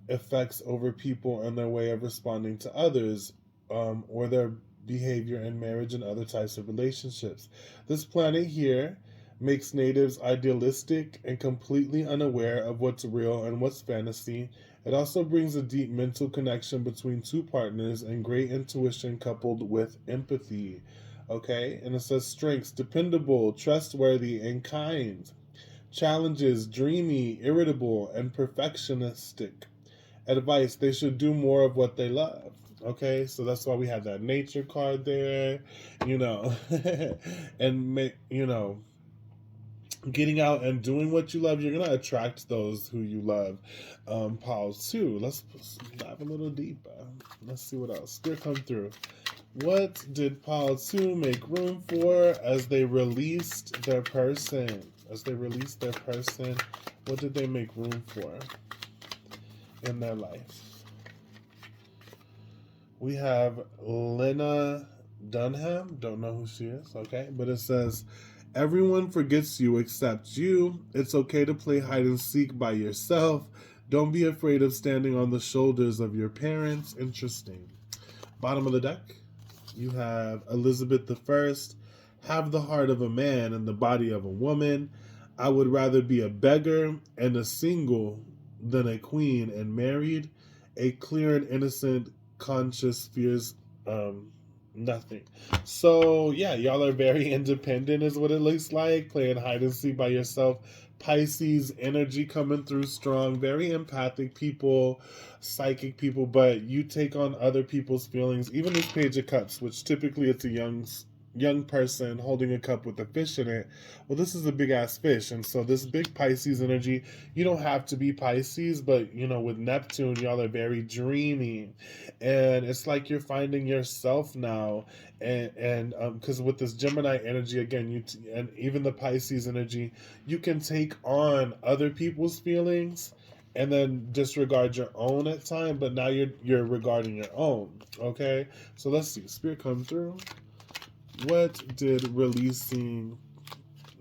effects over people and their way of responding to others, or their behavior in marriage and other types of relationships. This planet here makes natives idealistic and completely unaware of what's real and what's fantasy. It also brings a deep mental connection between two partners and great intuition coupled with empathy. Okay, and it says strengths: dependable, trustworthy, and kind. Challenges: dreamy, irritable, and perfectionistic. Advice: they should do more of what they love. Okay, so that's why we have that nature card there, and getting out and doing what you love, you're gonna attract those who you love. Paul too. Let's dive a little deeper. Let's see what else. Spirit come through. What did Paul 2 make room for as they released their person? What did they make room for in their life? We have Lena Dunham. Don't know who she is, okay? But it says, everyone forgets you except you. It's okay to play hide and seek by yourself. Don't be afraid of standing on the shoulders of your parents. Interesting. Bottom of the deck, you have Elizabeth I. Have the heart of a man and the body of a woman. I would rather be a beggar and a single than a queen and married. A clear and innocent conscience fears nothing. So yeah, y'all are very independent is what it looks like. Playing hide and seek by yourself. Pisces energy coming through strong. Very empathic people, psychic people, but you take on other people's feelings. Even this Page of Cups, which typically it's a young person holding a cup with a fish in it. Well, this is a big ass fish, and so this big Pisces energy, you don't have to be Pisces, but with Neptune, y'all are very dreamy, and it's like you're finding yourself now, and because with this Gemini energy again, and even the Pisces energy, you can take on other people's feelings and then disregard your own at time, but now you're regarding your own. Okay, so let's see. Spirit come through. What did releasing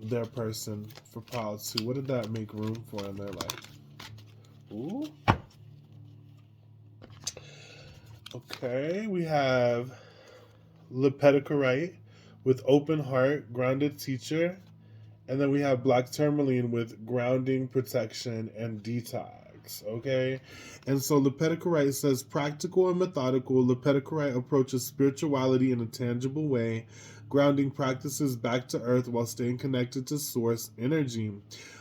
their person for Pile 2, what did that make room for in their life? Ooh. Okay, we have Lepidocurite with open heart, grounded teacher. And then we have Black Tourmaline with grounding, protection, and detox. Okay? And so Lepidocurite says, practical and methodical, Lepidocurite approaches spirituality in a tangible way, grounding practices back to earth while staying connected to source energy.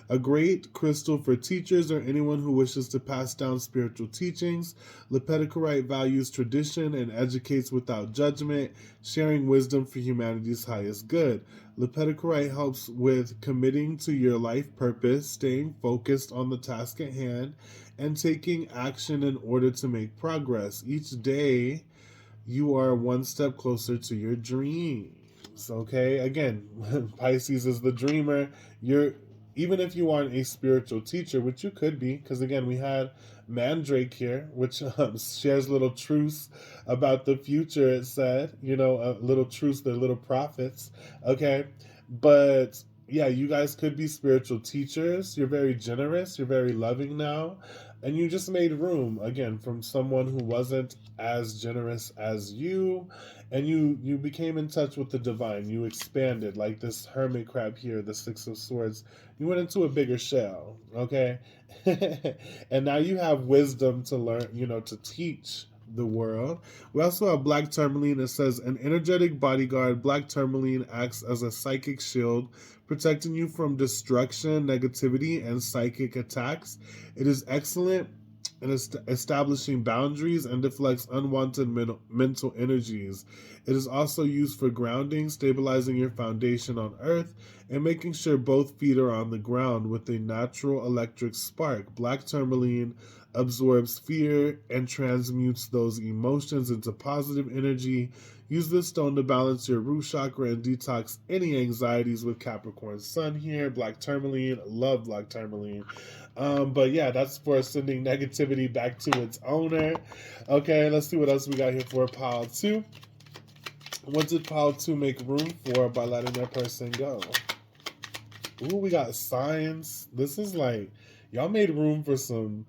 A great crystal for teachers or anyone who wishes to pass down spiritual teachings. Lepidocurite values tradition and educates without judgment, sharing wisdom for humanity's highest good. Lepidocurite helps with committing to your life purpose, staying focused on the task at hand, and taking action in order to make progress. Each day, you are one step closer to your dreams. Okay, again, Pisces is the dreamer. even if you aren't a spiritual teacher, which you could be, because again, we had Mandrake here, which shares little truths about the future. It said, little truths, they're little prophets. Okay. But yeah, you guys could be spiritual teachers. You're very generous. You're very loving now. And you just made room, again, from someone who wasn't as generous as you. And you became in touch with the divine. You expanded, like this hermit crab here, the Six of Swords. You went into a bigger shell, okay? And now you have wisdom to learn, to teach the world. We also have Black Tourmaline. It says, an energetic bodyguard, Black Tourmaline acts as a psychic shield, protecting you from destruction, negativity, and psychic attacks. It is excellent in establishing boundaries and deflects unwanted mental energies. It is also used for grounding, stabilizing your foundation on earth, and making sure both feet are on the ground with a natural electric spark. Black Tourmaline absorbs fear and transmutes those emotions into positive energy. Use this stone to balance your root chakra and detox any anxieties with Capricorn Sun here. Black Tourmaline, love Black Tourmaline. But yeah, that's for sending negativity back to its owner. Okay, let's see what else we got here for pile 2. What did pile 2 make room for by letting that person go? Ooh, we got signs. This is like, y'all made room for some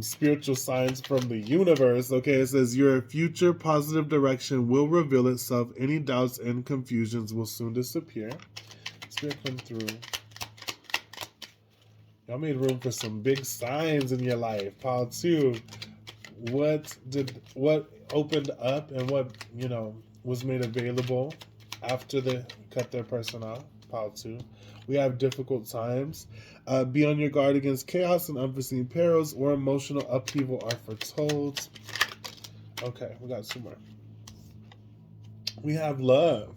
spiritual signs from the universe. Okay, it says your future positive direction will reveal itself. Any doubts and confusions will soon disappear. Spirit come through. Y'all made room for some big signs in your life. Pile 2. What opened up and what, was made available after they cut their person off? Pile 2. We have difficult times. Be on your guard against chaos and unforeseen perils or emotional upheaval are foretold. Okay, we got 2 more. We have love.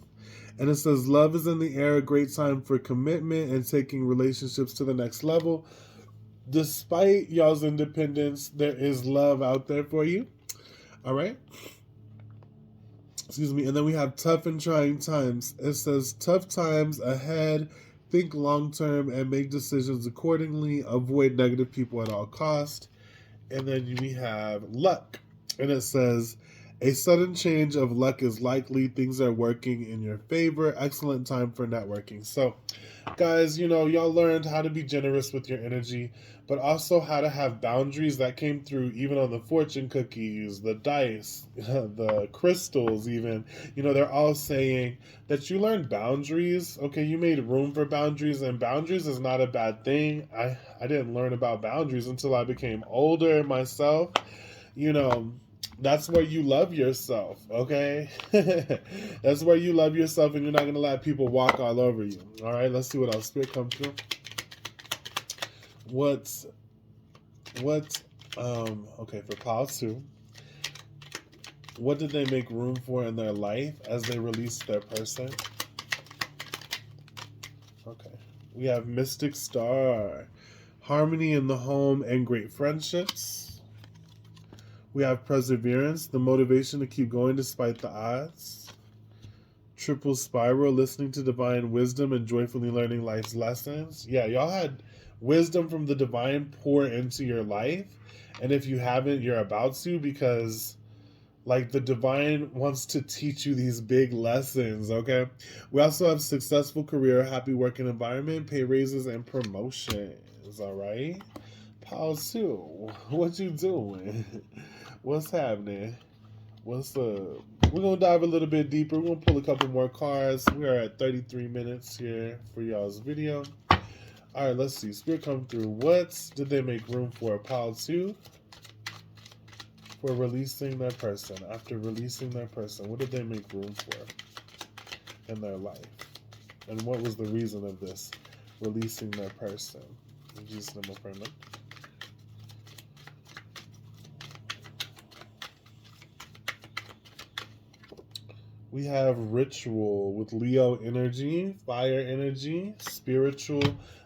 And it says, love is in the air, a great time for commitment and taking relationships to the next level. Despite y'all's independence, there is love out there for you. All right? Excuse me. And then we have tough and trying times. It says, tough times ahead. Think long-term and make decisions accordingly. Avoid negative people at all costs. And then we have luck. And it says, a sudden change of luck is likely. Things are working in your favor. Excellent time for networking. So, guys, y'all learned how to be generous with your energy, but also how to have boundaries. That came through even on the fortune cookies, the dice, the crystals even. They're all saying that you learned boundaries. Okay, you made room for boundaries, and boundaries is not a bad thing. I didn't learn about boundaries until I became older myself. That's where you love yourself, okay? That's where you love yourself, and you're not going to let people walk all over you. All right, let's see what else. Spirit come through. Okay, for pile 2, what did they make room for in their life as they released their person? Okay, we have Mystic Star, harmony in the home and great friendships. We have perseverance, the motivation to keep going despite the odds. Triple spiral, listening to divine wisdom and joyfully learning life's lessons. Yeah, y'all had wisdom from the divine pour into your life. And if you haven't, you're about to, because the divine wants to teach you these big lessons, okay? We also have successful career, happy working environment, pay raises, and promotions, all right? Pile 2, what you doing? What's happening? We're going to dive a little bit deeper. We're going to pull a couple more cards. We are at 33 minutes here for y'all's video. All right, let's see. Spirit come through. What did they make room for? Pile 2 for releasing their person. After releasing their person, what did they make room for in their life? And what was the reason of this? Releasing their person. In Jesus' name, I pray. We have ritual with Leo energy, fire energy, spiritual.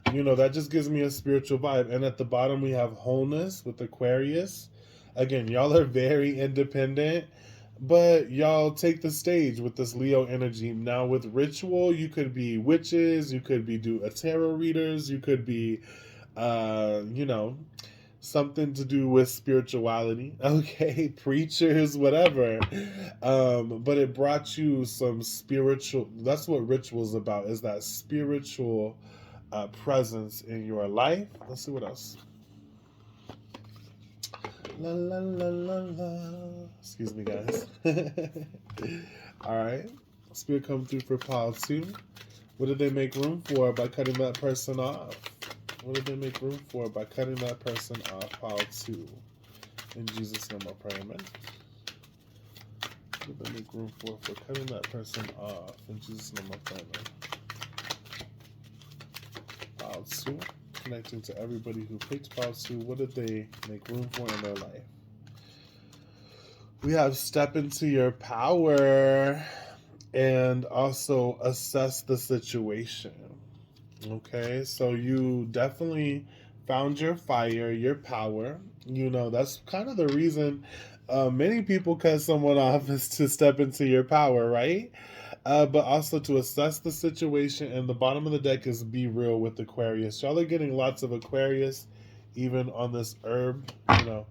That just gives me a spiritual vibe. And at the bottom, we have wholeness with Aquarius. Again, y'all are very independent. But y'all take the stage with this Leo energy. Now with ritual, you could be witches, you could be do a tarot readers, you could be you know, something to do with spirituality, okay, preachers, whatever. But it brought you some spiritual, that's what ritual's about, is that spiritual presence in your life. Let's see what else. La la la la la. Excuse me, guys. All right. Spirit come through for pile 2. What did they make room for by cutting that person off? What did they make room for by cutting that person off? Pile 2. In Jesus' name I pray, amen. What did they make room for cutting that person off? In Jesus' name I pray, amen. Pile 2. Connecting to everybody who picked pile 2. What did they make room for in their life? We have step into your power and also assess the situation. Okay, so you definitely found your fire, your power. You know, that's kind of the reason many people cut someone off is to step into your power, right? But also to assess the situation. And the bottom of the deck is be real with Aquarius. Y'all are getting lots of Aquarius, even on this herb, you know.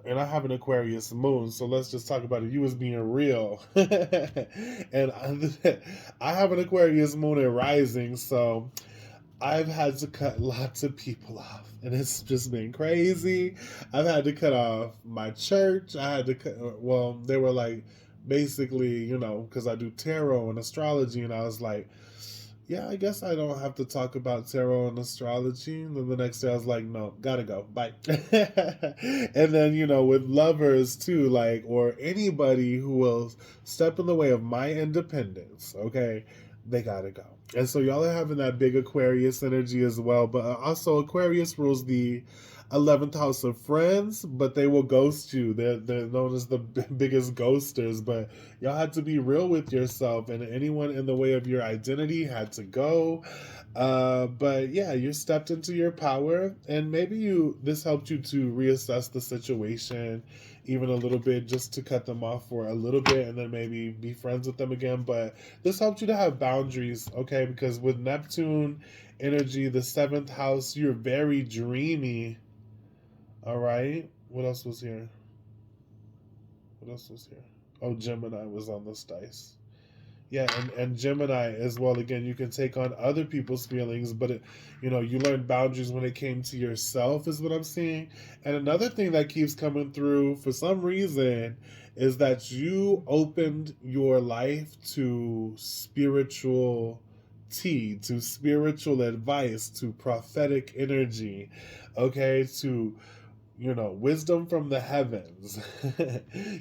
And I have an Aquarius moon, so let's just talk about it. You as being real. And I have an Aquarius moon and rising, so I've had to cut lots of people off, and it's just been crazy. I've had to cut off my church. I had to cut, well, they were like, basically, you know, because I do tarot and astrology, and I was like, yeah, I guess I don't have to talk about tarot and astrology. And then the next day I was like, no, gotta go. Bye. And then, you know, with lovers too, like, or anybody who will step in the way of my independence, okay, they gotta go. And so y'all are having that big Aquarius energy as well. But also Aquarius rules the 11th house of friends, but they will ghost you. They're known as the biggest ghosters, but y'all had to be real with yourself, and anyone in the way of your identity had to go. But yeah, you stepped into your power, and maybe this helped you to reassess the situation even a little bit, just to cut them off for a little bit and then maybe be friends with them again. But this helped you to have boundaries, okay? Because with Neptune energy, the 7th house, you're very dreamy. All right. What else was here? What else was here? Oh, Gemini was on this dice. Yeah, and Gemini as well. Again, you can take on other people's feelings, but you know, you learned boundaries when it came to yourself, is what I'm seeing. And another thing that keeps coming through for some reason is that you opened your life to spiritual tea, to spiritual advice, to prophetic energy, okay, to, you know, wisdom from the heavens.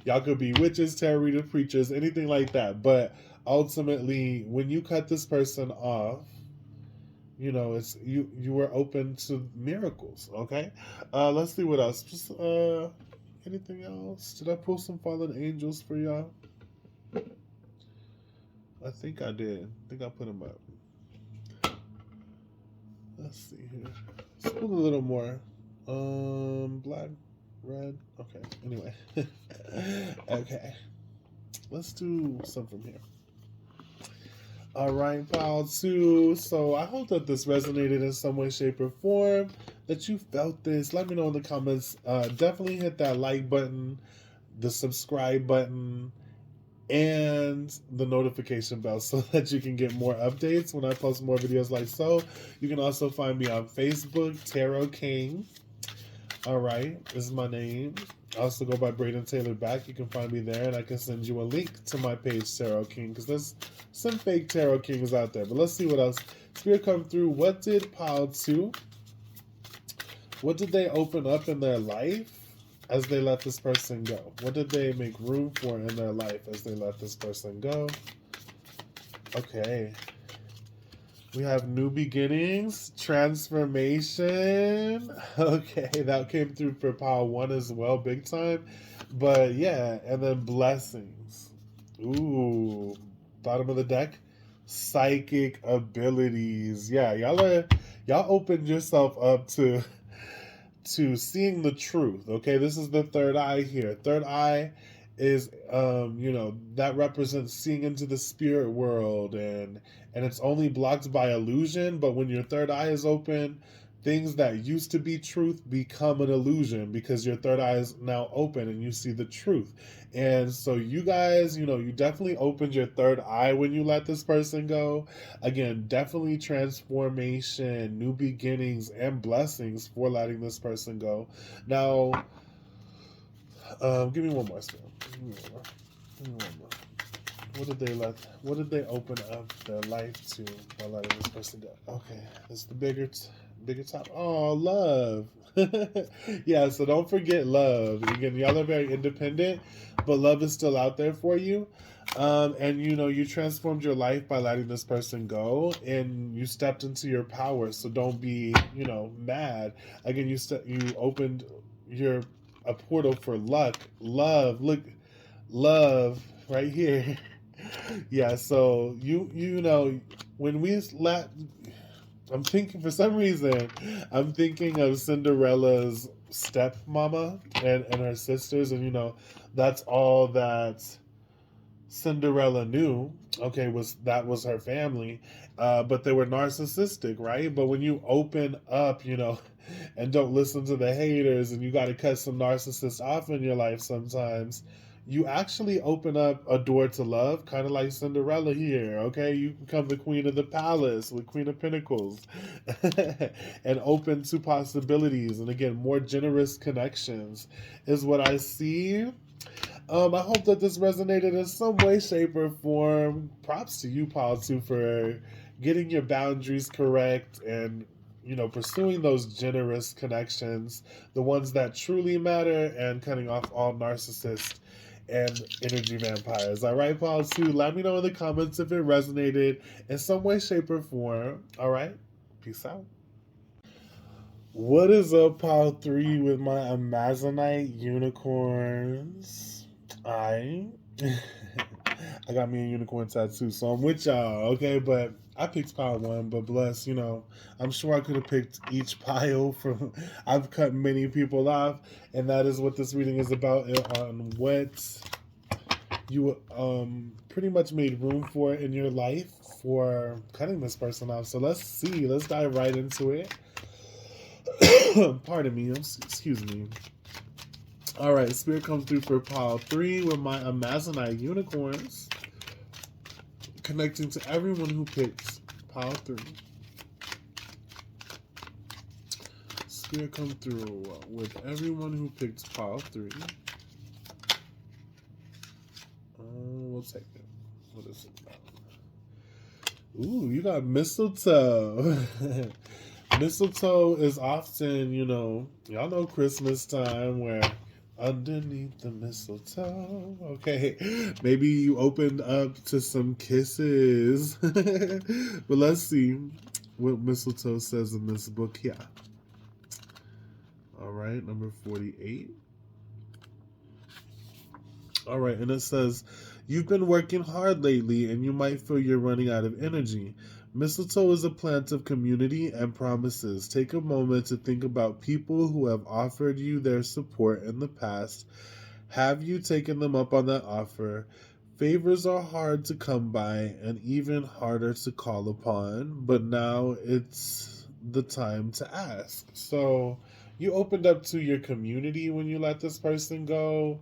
Y'all could be witches, tarot readers, preachers, anything like that. But ultimately, when you cut this person off, you know, it's you were open to miracles. Okay, let's see what else. Just anything else? Did I pull some fallen angels for y'all? I think I did. I think I put them up. Let's see here. Let's pull a little more. Black, red. Okay. Anyway. Okay. Let's do some from here. All right, pile 2. So I hope that this resonated in some way, shape, or form. That you felt this. Let me know in the comments. Definitely hit that like button, the subscribe button, and the notification bell so that you can get more updates when I post more videos like so. You can also find me on Facebook, Tarot King. All right, this is my name. I also go by Braden Taylor Back. You can find me there, and I can send you a link to my page, Tarot King, because there's some fake Tarot Kings out there. But let's see what else. Spirit come through. What did pile 2? What did they open up in their life as they let this person go? What did they make room for in their life as they let this person go? Okay. We have new beginnings, transformation. Okay, that came through for pile 1 as well, big time. But yeah, and then blessings. Ooh, bottom of the deck, psychic abilities. Yeah, y'all opened yourself up to seeing the truth. Okay, this is the third eye here. Third eye is that represents seeing into the spirit world, and it's only blocked by illusion. But when your third eye is open, things that used to be truth become an illusion because your third eye is now open and you see the truth. And so you guys, you definitely opened your third eye when you let this person go. Again, definitely transformation, new beginnings, and blessings for letting this person go. Now, give me one more still. Give me one more. Give me one more. What did they open up their life to by letting this person go? Okay, it's the bigger top. Oh, love. Yeah, so don't forget love. Again, y'all are very independent, but love is still out there for you. And you transformed your life by letting this person go, and you stepped into your power. So don't be, mad. Again, you opened your a portal for luck, love. Look, love right here. Yeah, so when we let, I'm thinking for some reason, I'm thinking of Cinderella's stepmama and her sisters, and that's all that Cinderella knew. Okay, was her family, but they were narcissistic, right? But when you open up, and don't listen to the haters, and you got to cut some narcissists off in your life sometimes, you actually open up a door to love, kind of like Cinderella here. Okay, you become the queen of the palace with Queen of Pentacles, and open to possibilities, and again, more generous connections is what I see. I hope that this resonated in some way, shape, or form. Props to you, Paul, too, for getting your boundaries correct and pursuing those generous connections, the ones that truly matter, and cutting off all narcissists and energy vampires. All right, Paul, too. Let me know in the comments if it resonated in some way, shape, or form. All right, peace out. What is up, Paul 3 with my Amazonite unicorns? I I got me a unicorn tattoo, so I'm with y'all, okay? But I picked pile one, but bless, I'm sure I could have picked each pile from. I've cut many people off, and that is what this reading is about, on what you pretty much made room for in your life for cutting this person off. So let's see. Let's dive right into it. Pardon me. Excuse me. All right, Spirit comes through for pile 3 with my Amazonite unicorns, connecting to everyone who picked pile 3. Spirit come through with everyone who picked pile 3. We'll take it. What is it about? Ooh, you got mistletoe. Mistletoe is often, y'all know Christmas time where underneath the mistletoe. Okay, maybe you opened up to some kisses. But let's see what mistletoe says in this book here. All right, number 48. All right, and it says, you've been working hard lately and you might feel you're running out of energy. Mistletoe is a plant of community and promises. Take a moment to think about people who have offered you their support in the past. Have you taken them up on that offer? Favors are hard to come by and even harder to call upon, but now it's the time to ask. So you opened up to your community when you let this person go.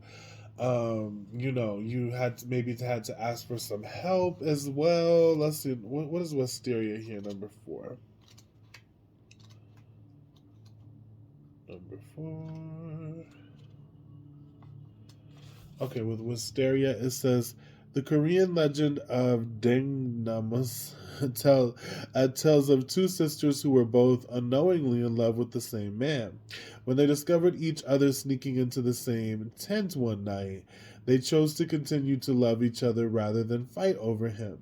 You had to ask for some help as well. Let's see, what is Wisteria here, number 4? Number 4. Okay, with Wisteria, it says, the Korean legend of Dengnamus tells of two sisters who were both unknowingly in love with the same man. When they discovered each other sneaking into the same tent one night, they chose to continue to love each other rather than fight over him.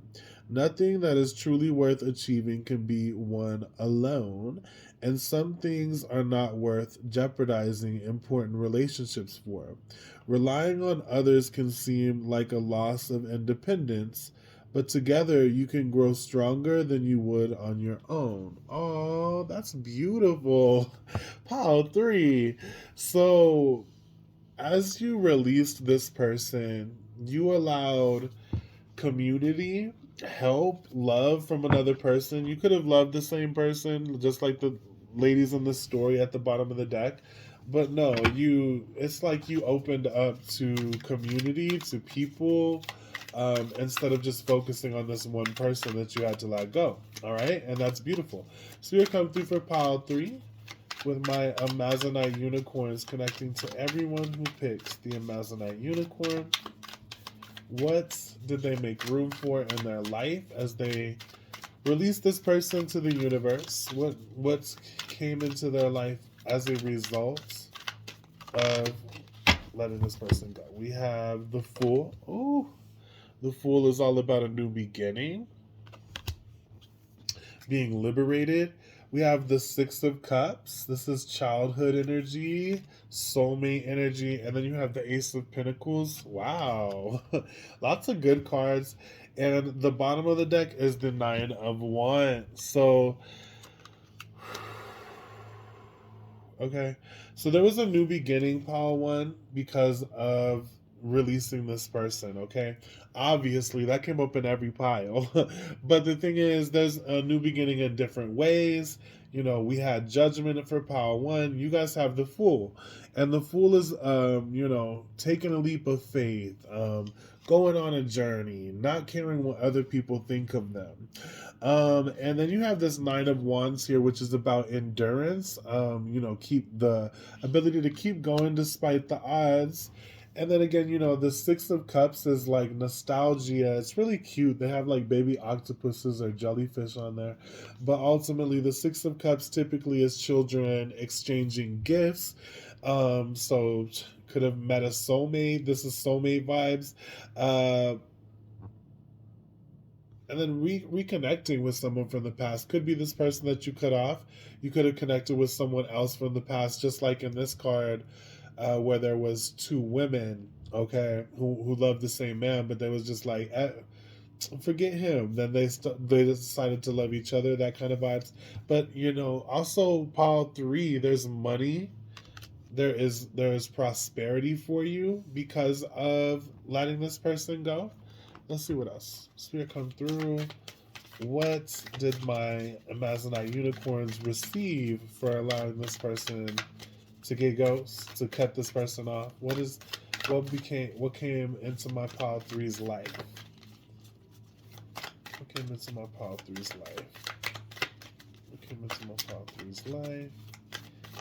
Nothing that is truly worth achieving can be won alone, and some things are not worth jeopardizing important relationships for. Relying on others can seem like a loss of independence, but together you can grow stronger than you would on your own. Oh, that's beautiful. Pile 3. So as you released this person, you allowed community, help, love from another person. You could have loved the same person, just like the ladies in the story at the bottom of the deck. But no, it's like you opened up to community, to people, instead of just focusing on this one person that you had to let go. All right, and that's beautiful. So you come through for pile 3 with my Amazonite unicorns, connecting to everyone who picks the Amazonite unicorn. What did they make room for in their life as they released this person to the universe? What came into their life as a result of letting this person go? We have the Fool. Oh, the Fool is all about a new beginning, being liberated. We have the Six of Cups. This is childhood energy, soulmate energy. And then you have the Ace of Pentacles. Wow. Lots of good cards. And the bottom of the deck is the Nine of Wands. So, okay. So there was a new beginning, pile 1, because of releasing this person, okay? Obviously, that came up in every pile. But the thing is, there's a new beginning in different ways. You know, we had Judgment for pile 1. You guys have the Fool. And the Fool is, taking a leap of faith, going on a journey, not caring what other people think of them. And then you have this Nine of Wands here, which is about endurance. Keep the ability to keep going despite the odds. And then again, the Six of Cups is like nostalgia. It's really cute. They have like baby octopuses or jellyfish on there. But ultimately, the Six of Cups typically is children exchanging gifts. So could have met a soulmate. This is soulmate vibes. And then reconnecting with someone from the past. Could be this person that you cut off. You could have connected with someone else from the past, just like in this card, where there was 2 women, okay, who loved the same man, but they was just like, forget him. Then they decided to love each other, that kind of vibes. But also pile 3, there's money. There is prosperity for you because of letting this person go. Let's see what else. Spirit come through. What did my Amazonite unicorns receive for allowing this person to get ghosts, to cut this person off? What came into my pile 3's life? What came into my pile 3's life? What came into my pile 3's life?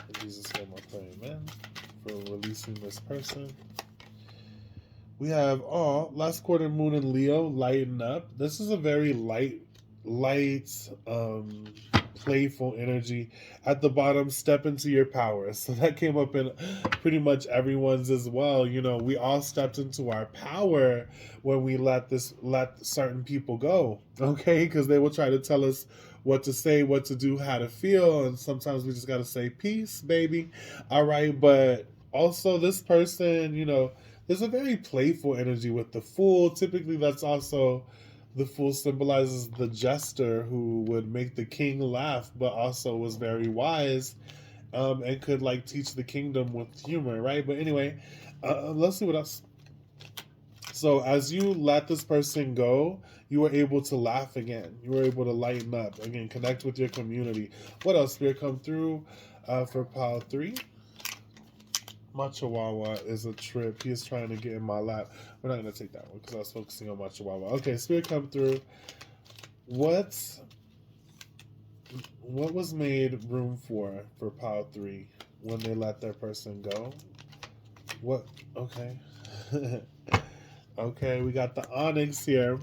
And Jesus name I pray, amen, for releasing this person. We have last quarter moon in Leo, lighten up. This is a very light, playful energy. At the bottom, step into your power. So that came up in pretty much everyone's as well. We all stepped into our power when we let certain people go. Okay, because they will try to tell us what to say, what to do, how to feel, and sometimes we just gotta say peace, baby. All right, but also this person, there's a very playful energy with the Fool. Typically, that's also the Fool symbolizes the jester who would make the king laugh, but also was very wise, and could like teach the kingdom with humor, right? But anyway, let's see what else. So as you let this person go, you were able to laugh again. You were able to lighten up again, connect with your community. What else? Spirit come through for pile 3. My Chihuahua is a trip. He is trying to get in my lap. We're not going to take that one because I was focusing on my Chihuahua. Okay, Spirit come through. What was made room for pile 3 when they let their person go? What? Okay. Okay, we got the Onyx here.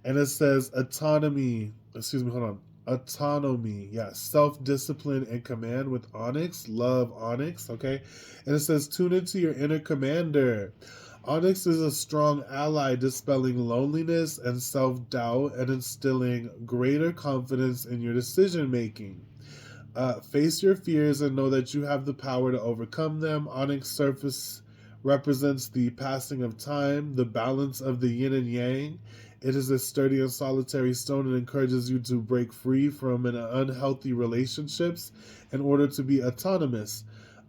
And it says autonomy. Excuse me, hold on. Autonomy, yeah, self-discipline and command with Onyx. Love Onyx, okay? And it says tune into your inner commander. Onyx is a strong ally, dispelling loneliness and self-doubt and instilling greater confidence in your decision-making. Face your fears and know that you have the power to overcome them. Onyx surface represents the passing of time, the balance of the yin and yang. It is a sturdy and solitary stone and encourages you to break free from an unhealthy relationships in order to be autonomous.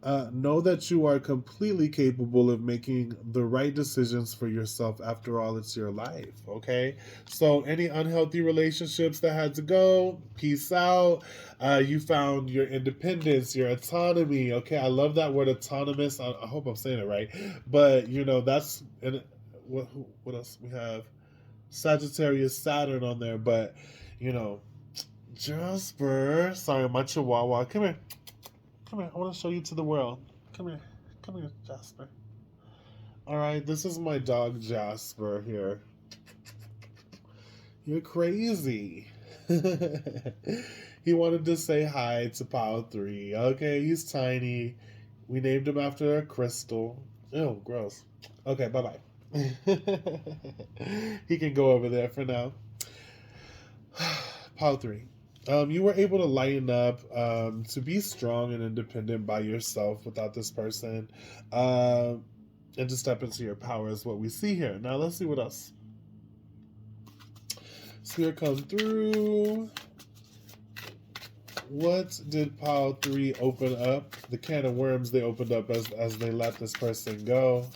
Know that you are completely capable of making the right decisions for yourself. After all, it's your life, okay? So, any unhealthy relationships that had to go, peace out. You found your independence, your autonomy, okay? I love that word autonomous. I hope I'm saying it right. But, that's. And what else? We have Sagittarius Saturn on there, but, you know, Jasper. Sorry, my chihuahua. Come here. Come here. I want to show you to the world. Come here. Come here, Jasper. All right, this is my dog Jasper here. You're crazy. He wanted to say hi to Pile 3. Okay, he's tiny. We named him after a crystal. Ew, gross. Okay, bye-bye. He can go over there for now. Pile 3. You were able to lighten up, to be strong and independent by yourself without this person, and to step into your power is what we see here. Now let's see what else. Sphere come through. What did pile 3 open up? The can of worms they opened up as they let this person go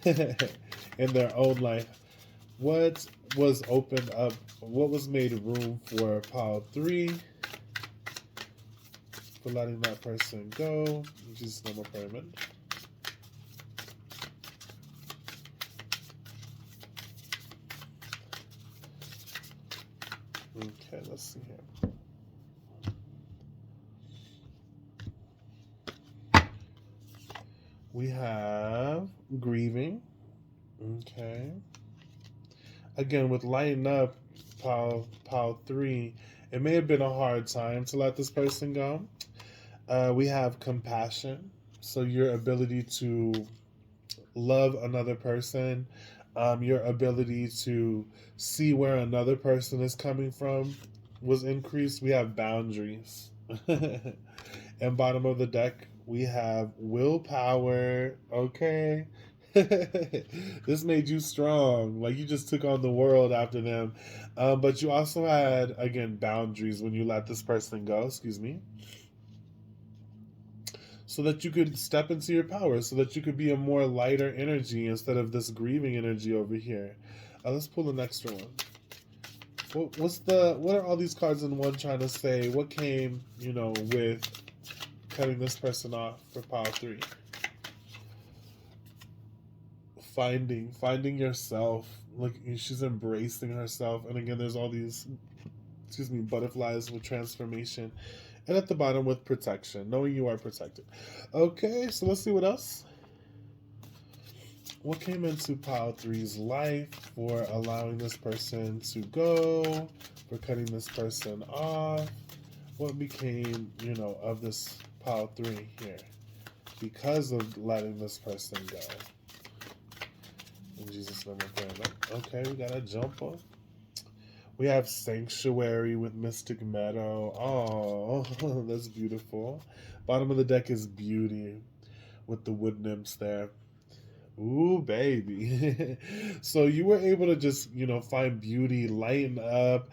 in their own life. What was opened up? What was made room for pile 3 for letting that person go? In Jesus' name, I pray, amen. Okay, let's see here. We have grieving. Okay. Again, with lighten up, pile 3, it may have been a hard time to let this person go. We have compassion. So your ability to love another person, your ability to see where another person is coming from was increased. We have boundaries. And bottom of the deck, we have willpower. Okay. This made you strong. Like you just took on the world after them. But you also had, again, boundaries when you let this person go. Excuse me. So that you could step into your power, so that you could be a more lighter energy instead of this grieving energy over here. Let's pull an extra one. What are all these cards in one trying to say? What came, with cutting this person off for pile 3? Finding yourself. Look, she's embracing herself. And again, there's all these, butterflies with transformation. And at the bottom with protection, knowing you are protected. Okay, so let's see what else. What came into pile 3's life for allowing this person to go, for cutting this person off? What became, of this pile 3 here because of letting this person go? In Jesus' name, okay, we got a jumper. We have Sanctuary with Mystic Meadow. Oh, that's beautiful. Bottom of the deck is Beauty with the wood nymphs there. Ooh, baby. So you were able to just, find beauty, lighten up,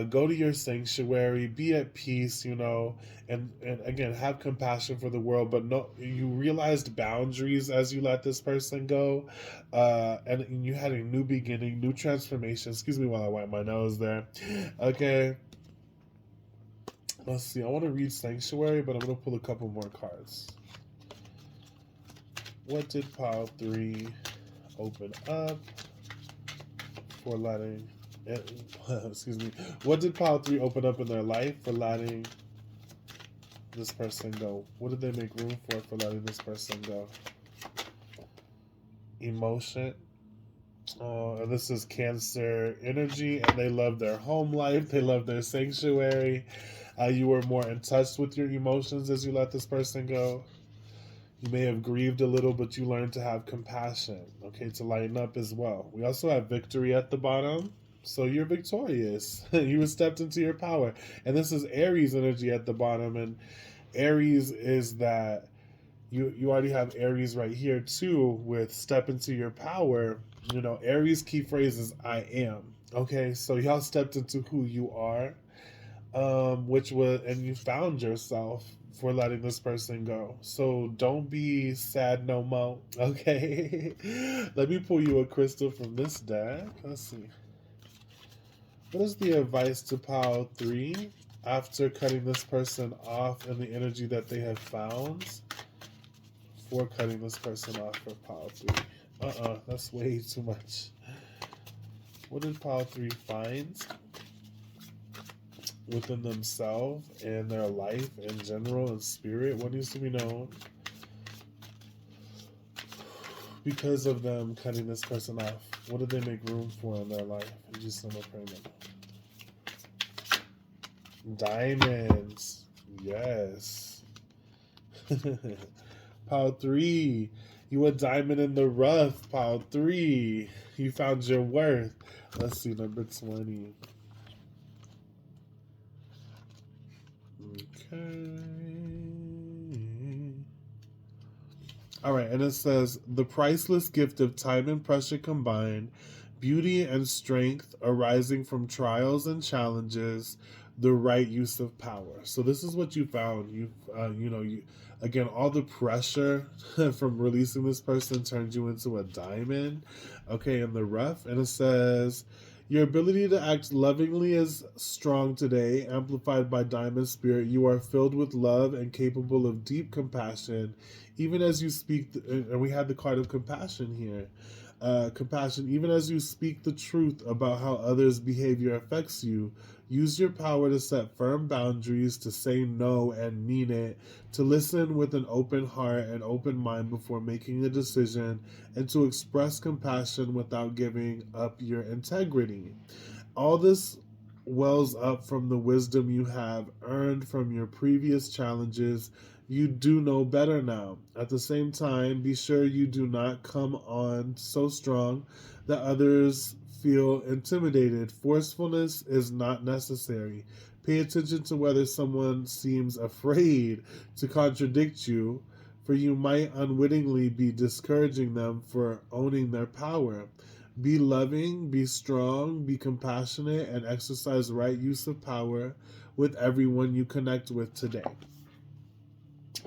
go to your sanctuary, be at peace, and again, have compassion for the world, but no, you realized boundaries as you let this person go, and you had a new beginning, new transformation. Excuse me while I wipe my nose there. Okay. Let's see. I want to read Sanctuary, but I'm going to pull a couple more cards. What did pile 3 open up for letting... excuse me. What did pile 3 open up in their life for letting this person go? What did they make room for letting this person go? Emotion. And this is Cancer energy, and they love their home life. They love their sanctuary. You were more in touch with your emotions as you let this person go. You may have grieved a little, but you learned to have compassion, okay, to lighten up as well. We also have Victory at the bottom. So you're victorious. You stepped into your power. And this is Aries energy at the bottom. And Aries is that you already have Aries right here too with step into your power. Aries key phrase is I am. Okay, so y'all stepped into who you are, and you found yourself for letting this person go. So don't be sad no more. Okay. Let me pull you a crystal from this deck. Let's see. What is the advice to pile 3 after cutting this person off and the energy that they have found for cutting this person off for pile 3? That's way too much. What did pile 3 find within themselves and their life in general and spirit? What needs to be known because of them cutting this person off? What did they make room for in their life? Diamonds. Yes. Pile 3. You a diamond in the rough. Pile 3. You found your worth. Let's see, number 20. Okay. All right, and it says, the priceless gift of time and pressure combined, beauty and strength arising from trials and challenges, the right use of power. So this is what you found. You again, all the pressure from releasing this person turned you into a diamond, okay, in the rough. And it says, your ability to act lovingly is strong today, amplified by diamond spirit. You are filled with love and capable of deep compassion, even as you speak. And we had the card of compassion here. Compassion, even as you speak the truth about how others' behavior affects you. Use your power to set firm boundaries, to say no and mean it, to listen with an open heart and open mind before making a decision, and to express compassion without giving up your integrity. All this wells up from the wisdom you have earned from your previous challenges. You do know better now. At the same time, be sure you do not come on so strong that others feel intimidated. Forcefulness is not necessary. Pay attention to whether someone seems afraid to contradict you, for you might unwittingly be discouraging them for owning their power. Be loving, be strong, be compassionate, and exercise right use of power with everyone you connect with today.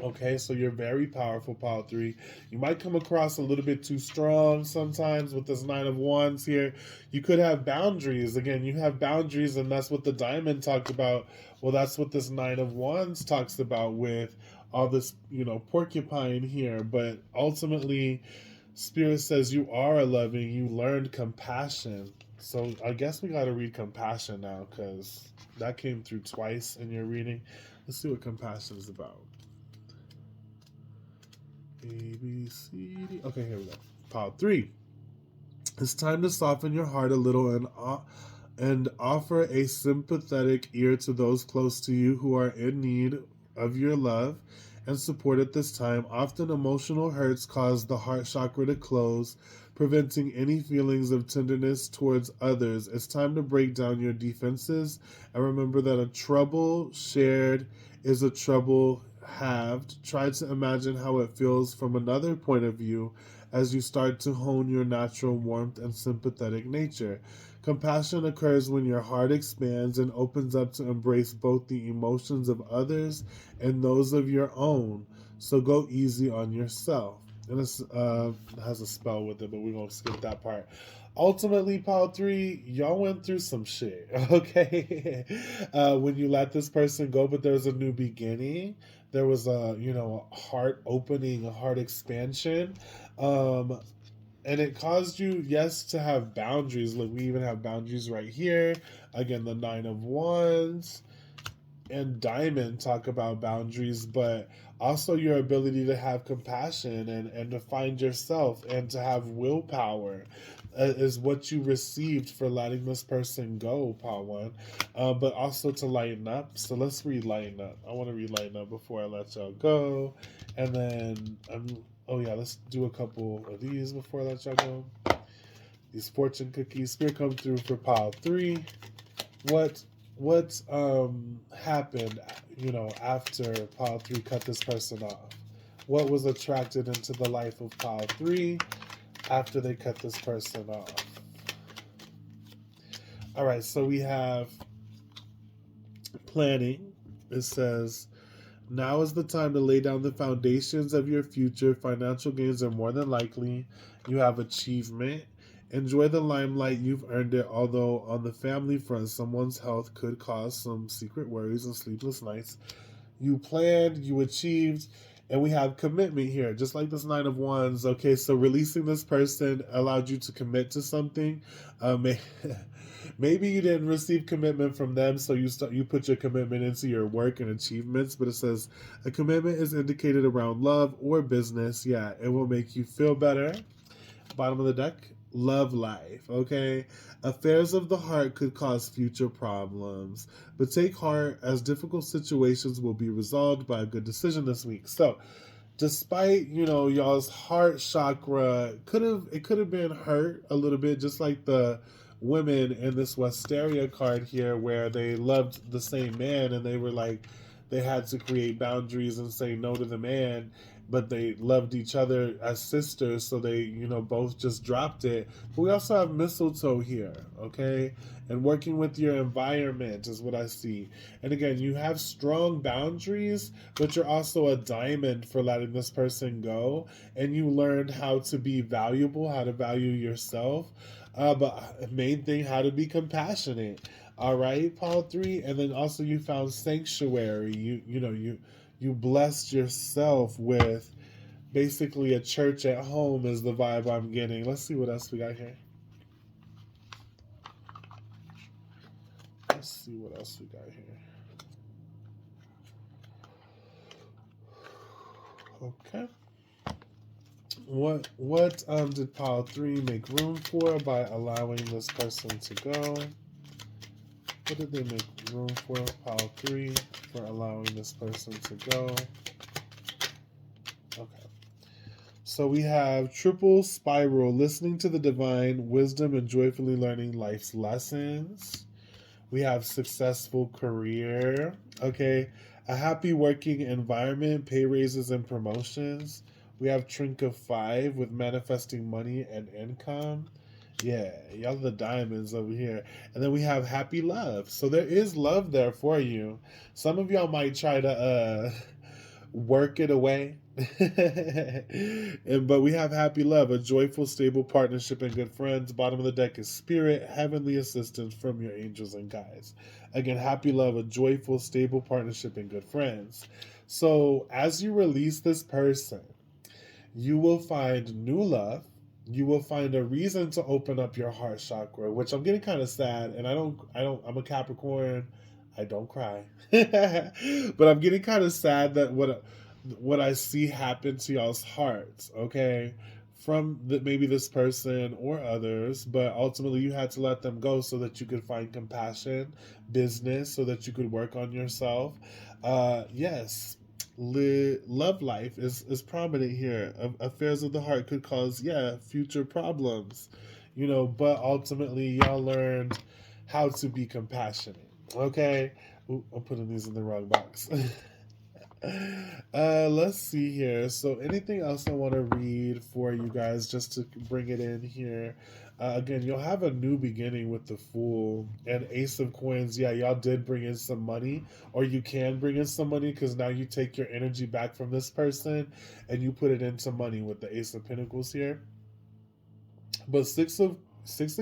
Okay, so you're very powerful, pile 3. You might come across a little bit too strong sometimes with this 9 of Wands here. You could have boundaries. Again, you have boundaries, and that's what the diamond talked about. Well, that's what this 9 of Wands talks about with all this, porcupine here. But ultimately, Spirit says you are loving. You learned compassion. So I guess we got to read compassion now, because that came through twice in your reading. Let's see what compassion is about. A, B, C, D. Okay, here we go. Pile 3. It's time to soften your heart a little and offer a sympathetic ear to those close to you who are in need of your love and support at this time. Often emotional hurts cause the heart chakra to close, preventing any feelings of tenderness towards others. It's time to break down your defenses and remember that a trouble shared is a trouble halved. Try to imagine how it feels from another point of view as you start to hone your natural warmth and sympathetic nature. Compassion occurs when your heart expands and opens up to embrace both the emotions of others and those of your own. So go easy on yourself. And it has a spell with it, but we're going to skip that part. Ultimately, pile 3, y'all went through some shit, okay? When you let this person go, but there's a new beginning. There was a heart opening, a heart expansion. And it caused you, yes, to have boundaries. Look, we even have boundaries right here. Again, the 9 of Wands and Diamond talk about boundaries, but also your ability to have compassion and to find yourself and to have willpower is what you received for letting this person go, Pile 1. But also to lighten up. So let's read Lighten Up. I want to read Lighten Up before I let y'all go. And then let's do a couple of these before I let y'all go. These fortune cookies. Spirit come through for pile 3. What happened, after pile 3 cut this person off? What was attracted into the life of pile 3 after they cut this person off? All right, so we have planning. It says, Now is the time to lay down the foundations of your future. Financial gains are more than likely. You have achievement. Enjoy the limelight, you've earned it, although on the family front, someone's health could cause some secret worries and sleepless nights. You planned, you achieved, and we have commitment here, just like this Nine of Wands. Okay, so releasing this person allowed you to commit to something. May, maybe you didn't receive commitment from them, so you put your commitment into your work and achievements. But it says a commitment is indicated around love or business. Yeah, it will make you feel better. Bottom of the deck, love life. Okay, affairs of the heart could cause future problems, but take heart as difficult situations will be resolved by a good decision this week. So despite y'all's heart chakra could have been hurt a little bit, just like the women in this Wisteria card here, where they loved the same man and they were like, they had to create boundaries and say no to the man, but they loved each other as sisters, so they both just dropped it. But we also have mistletoe here, okay, and working with your environment is what I see. And again, you have strong boundaries, but you're also a diamond for letting this person go, and you learned how to be valuable, how to value yourself, but main thing, how to be compassionate. All right, Paul 3. And then also you found sanctuary. You blessed yourself with basically a church at home is the vibe I'm getting. Let's see what else we got here. Let's see what else we got here. Okay. What did pile 3 make room for by allowing this person to go? What did they make room for? Pile 3 for allowing this person to go. Okay. So we have triple spiral, listening to the divine wisdom and joyfully learning life's lessons. We have successful career. Okay. A happy working environment, pay raises and promotions. We have Trink of 5 with manifesting money and income. Yeah, y'all are the diamonds over here. And then we have happy love. So there is love there for you. Some of y'all might try to work it away. But we have happy love, a joyful, stable partnership and good friends. Bottom of the deck is spirit, heavenly assistance from your angels and guides. Again, happy love, a joyful, stable partnership and good friends. So as you release this person, you will find new love. You will find a reason to open up your heart chakra, which I'm getting kind of sad. And I'm a Capricorn. I don't cry. But I'm getting kind of sad that what I see happen to y'all's hearts, okay? From maybe this person or others, but ultimately you had to let them go so that you could find compassion, business, so that you could work on yourself. Yes, love life is prominent here. Affairs of the heart could cause future problems, but ultimately y'all learned how to be compassionate. Okay. Ooh, I'm putting these in the wrong box. Let's see here. So anything else I want to read for you guys just to bring it in here? Again, you'll have a new beginning with the Fool and Ace of Coins. Yeah, y'all did bring in some money, or you can bring in some money, because now you take your energy back from this person and you put it into money with the Ace of Pentacles here. But Six of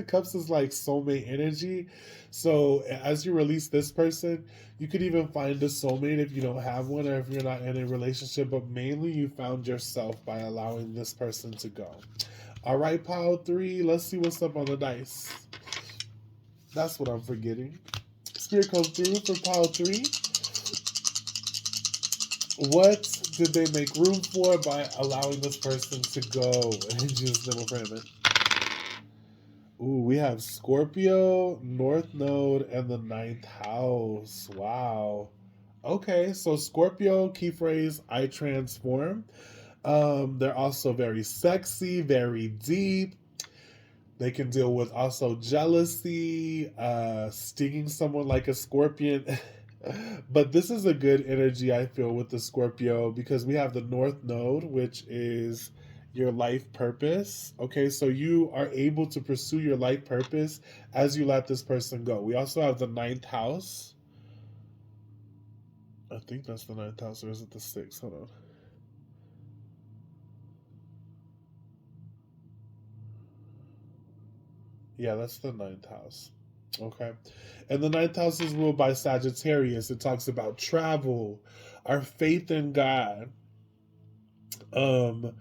Cups is like soulmate energy. So as you release this person, you could even find a soulmate if you don't have one, or if you're not in a relationship, but mainly you found yourself by allowing this person to go. All right, pile 3, let's see what's up on the dice. That's what I'm forgetting. Spirit come through for pile 3. What did they make room for by allowing this person to go? And just never frame it. Ooh, we have Scorpio, North Node, and the 9th house. Wow. Okay, so Scorpio, key phrase, I transform. They're also very sexy, very deep. They can deal with also jealousy, stinging someone like a scorpion. But this is a good energy, I feel, with the Scorpio, because we have the North Node, which is your life purpose. Okay, so you are able to pursue your life purpose as you let this person go. We also have the 9th house. I think that's the ninth house, or is it the sixth? Hold on. Yeah, that's the ninth house. Okay. And the ninth house is ruled by Sagittarius. It talks about travel, our faith in God. Um,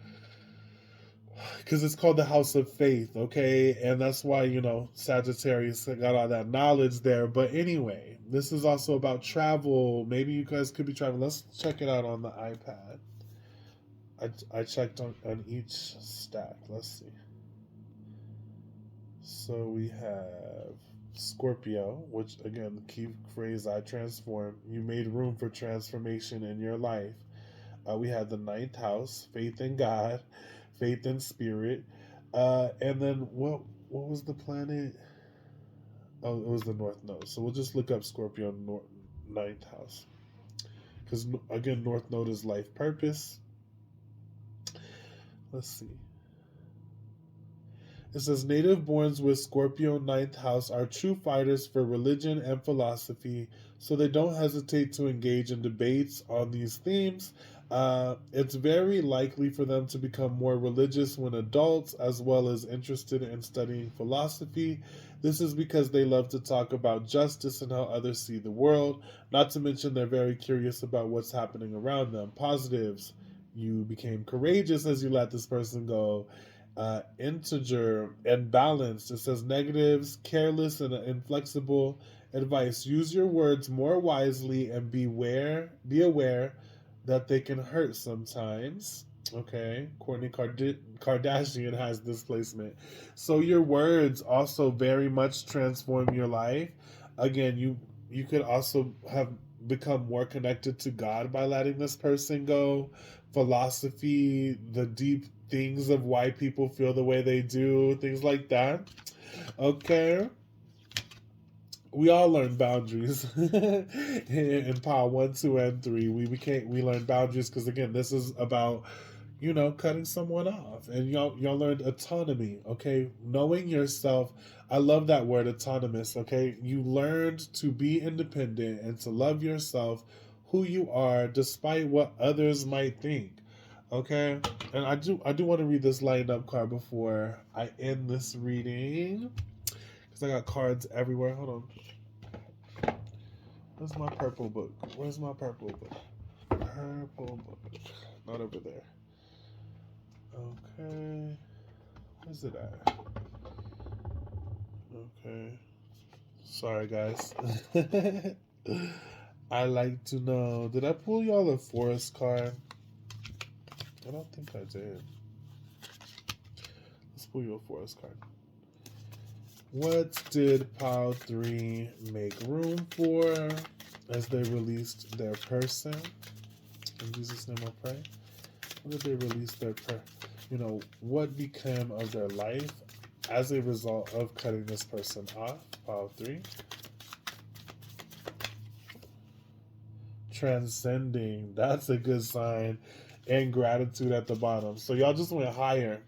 because it's called the house of faith, okay? And that's why, Sagittarius got all that knowledge there. But anyway, this is also about travel. Maybe you guys could be traveling. Let's check it out on the iPad. I checked on each stack. Let's see. So we have Scorpio, which again, the key phrase, I transform. You made room for transformation in your life. We had the ninth house, faith in God, faith in spirit. And then what was the planet? Oh, it was the North Node. So we'll just look up Scorpio ninth house. Because again, North Node is life purpose. Let's see. It says native borns with Scorpio ninth house are true fighters for religion and philosophy, so they don't hesitate to engage in debates on these themes. It's very likely for them to become more religious when adults, as well as interested in studying philosophy. This is because they love to talk about justice and how others see the world. Not to mention, they're very curious about what's happening around them. Positives: you became courageous as you let this person go. Integer and balanced. It says negatives: careless and inflexible. Advice: use your words more wisely and be aware that they can hurt sometimes. Okay, Kourtney Kardashian has this placement. So your words also very much transform your life. Again, you could also have become more connected to God by letting this person go. Philosophy, the deep things of why people feel the way they do, things like that. Okay, we all learn boundaries in Power 1, 2, and 3. We learn boundaries because again, this is about cutting someone off, and y'all learned autonomy. Okay, knowing yourself. I love that word, autonomous. Okay, you learned to be independent and to love yourself, who you are, despite what others might think. Okay, and I do want to read this lighten up card before I end this reading because I got cards everywhere. Hold on. Where's my purple book? Where's my purple book? Purple book. Not over there. Okay. Where's it at? Okay. Sorry, guys. I like to know. Did I pull y'all a forest card? I don't think I did. Let's pull you a forest card. What did Pile 3 make room for as they released their person? In Jesus' name I pray. What did they release their what became of their life as a result of cutting this person off? Pile 3. Transcending. That's a good sign. And gratitude at the bottom. So y'all just went higher.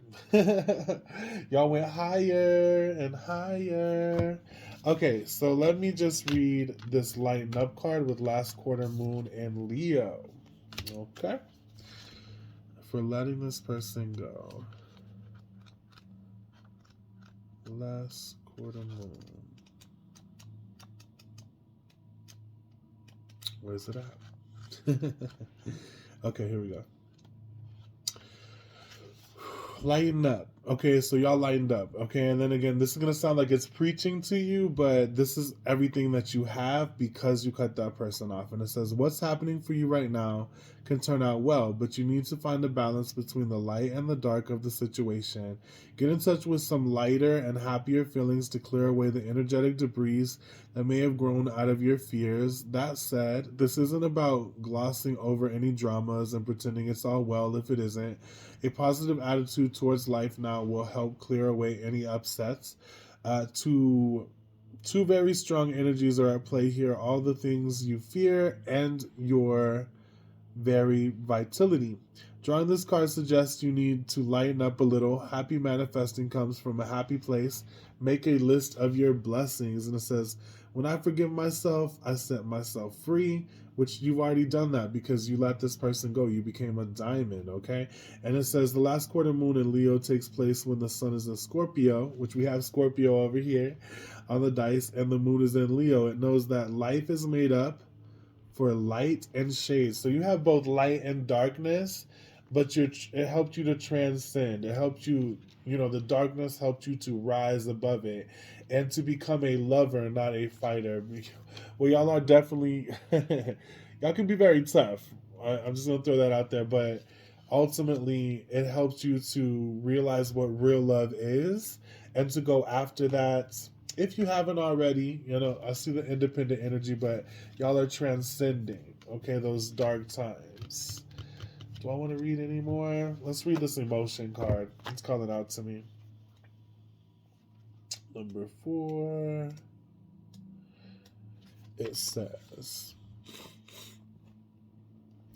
Y'all went higher and higher. Okay, so let me just read this lighten up card with last quarter moon and Leo. Okay. For letting this person go. Last quarter moon. Where's it at? Okay, here we go. Lighten up. Okay, so y'all lightened up. Okay, and then again, this is going to sound like it's preaching to you, but this is everything that you have because you cut that person off. And it says, what's happening for you right now can turn out well, but you need to find a balance between the light and the dark of the situation. Get in touch with some lighter and happier feelings to clear away the energetic debris that may have grown out of your fears. That said, this isn't about glossing over any dramas and pretending it's all well if it isn't. A positive attitude towards life now will help clear away any upsets. Two very strong energies are at play here. All the things you fear and your very vitality. Drawing this card suggests you need to lighten up a little. Happy manifesting comes from a happy place. Make a list of your blessings. And it says, When I forgive myself, I set myself free, which you've already done that because you let this person go. You became a diamond, okay? And it says the last quarter moon in Leo takes place when the sun is in Scorpio, which we have Scorpio over here on the dice, and the moon is in Leo. It knows that life is made up for light and shade. So you have both light and darkness, but it helped you to transcend. It helped you, the darkness helped you to rise above it and to become a lover, not a fighter. Well, y'all are definitely, y'all can be very tough. I'm just going to throw that out there, but ultimately it helps you to realize what real love is and to go after that. If you haven't already, I see the independent energy, but y'all are transcending, okay, those dark times. Do I want to read any more? Let's read this emotion card. It's calling out to me. Number 4. It says,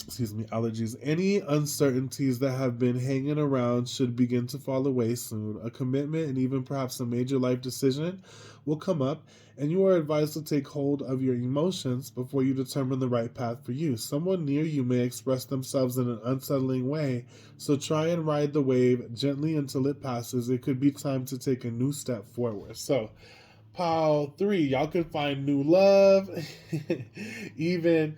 allergies. Any uncertainties that have been hanging around should begin to fall away soon. A commitment and even perhaps a major life decision will come up, and you are advised to take hold of your emotions before you determine the right path for you. Someone near you may express themselves in an unsettling way, so try and ride the wave gently until it passes. It could be time to take a new step forward. So, pile 3, y'all can find new love. Even,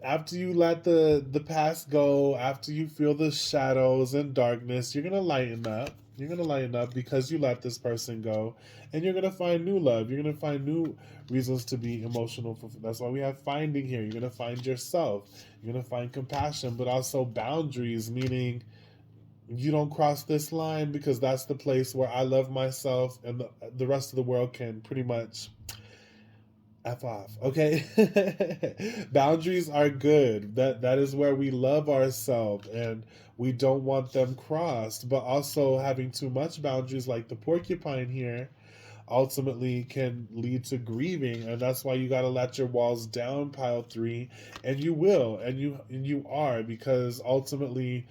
after you let the past go, after you feel the shadows and darkness, you're going to lighten up. You're going to lighten up because you let this person go, and you're going to find new love. You're going to find new reasons to be emotional. That's why we have finding here. You're going to find yourself. You're going to find compassion, but also boundaries, meaning you don't cross this line, because that's the place where I love myself and the rest of the world can pretty much F off, okay? Boundaries are good. That is where we love ourselves and we don't want them crossed. But also having too much boundaries, like the porcupine here, ultimately can lead to grieving, and that's why you got to let your walls down, pile 3, and you will, and you are, because ultimately,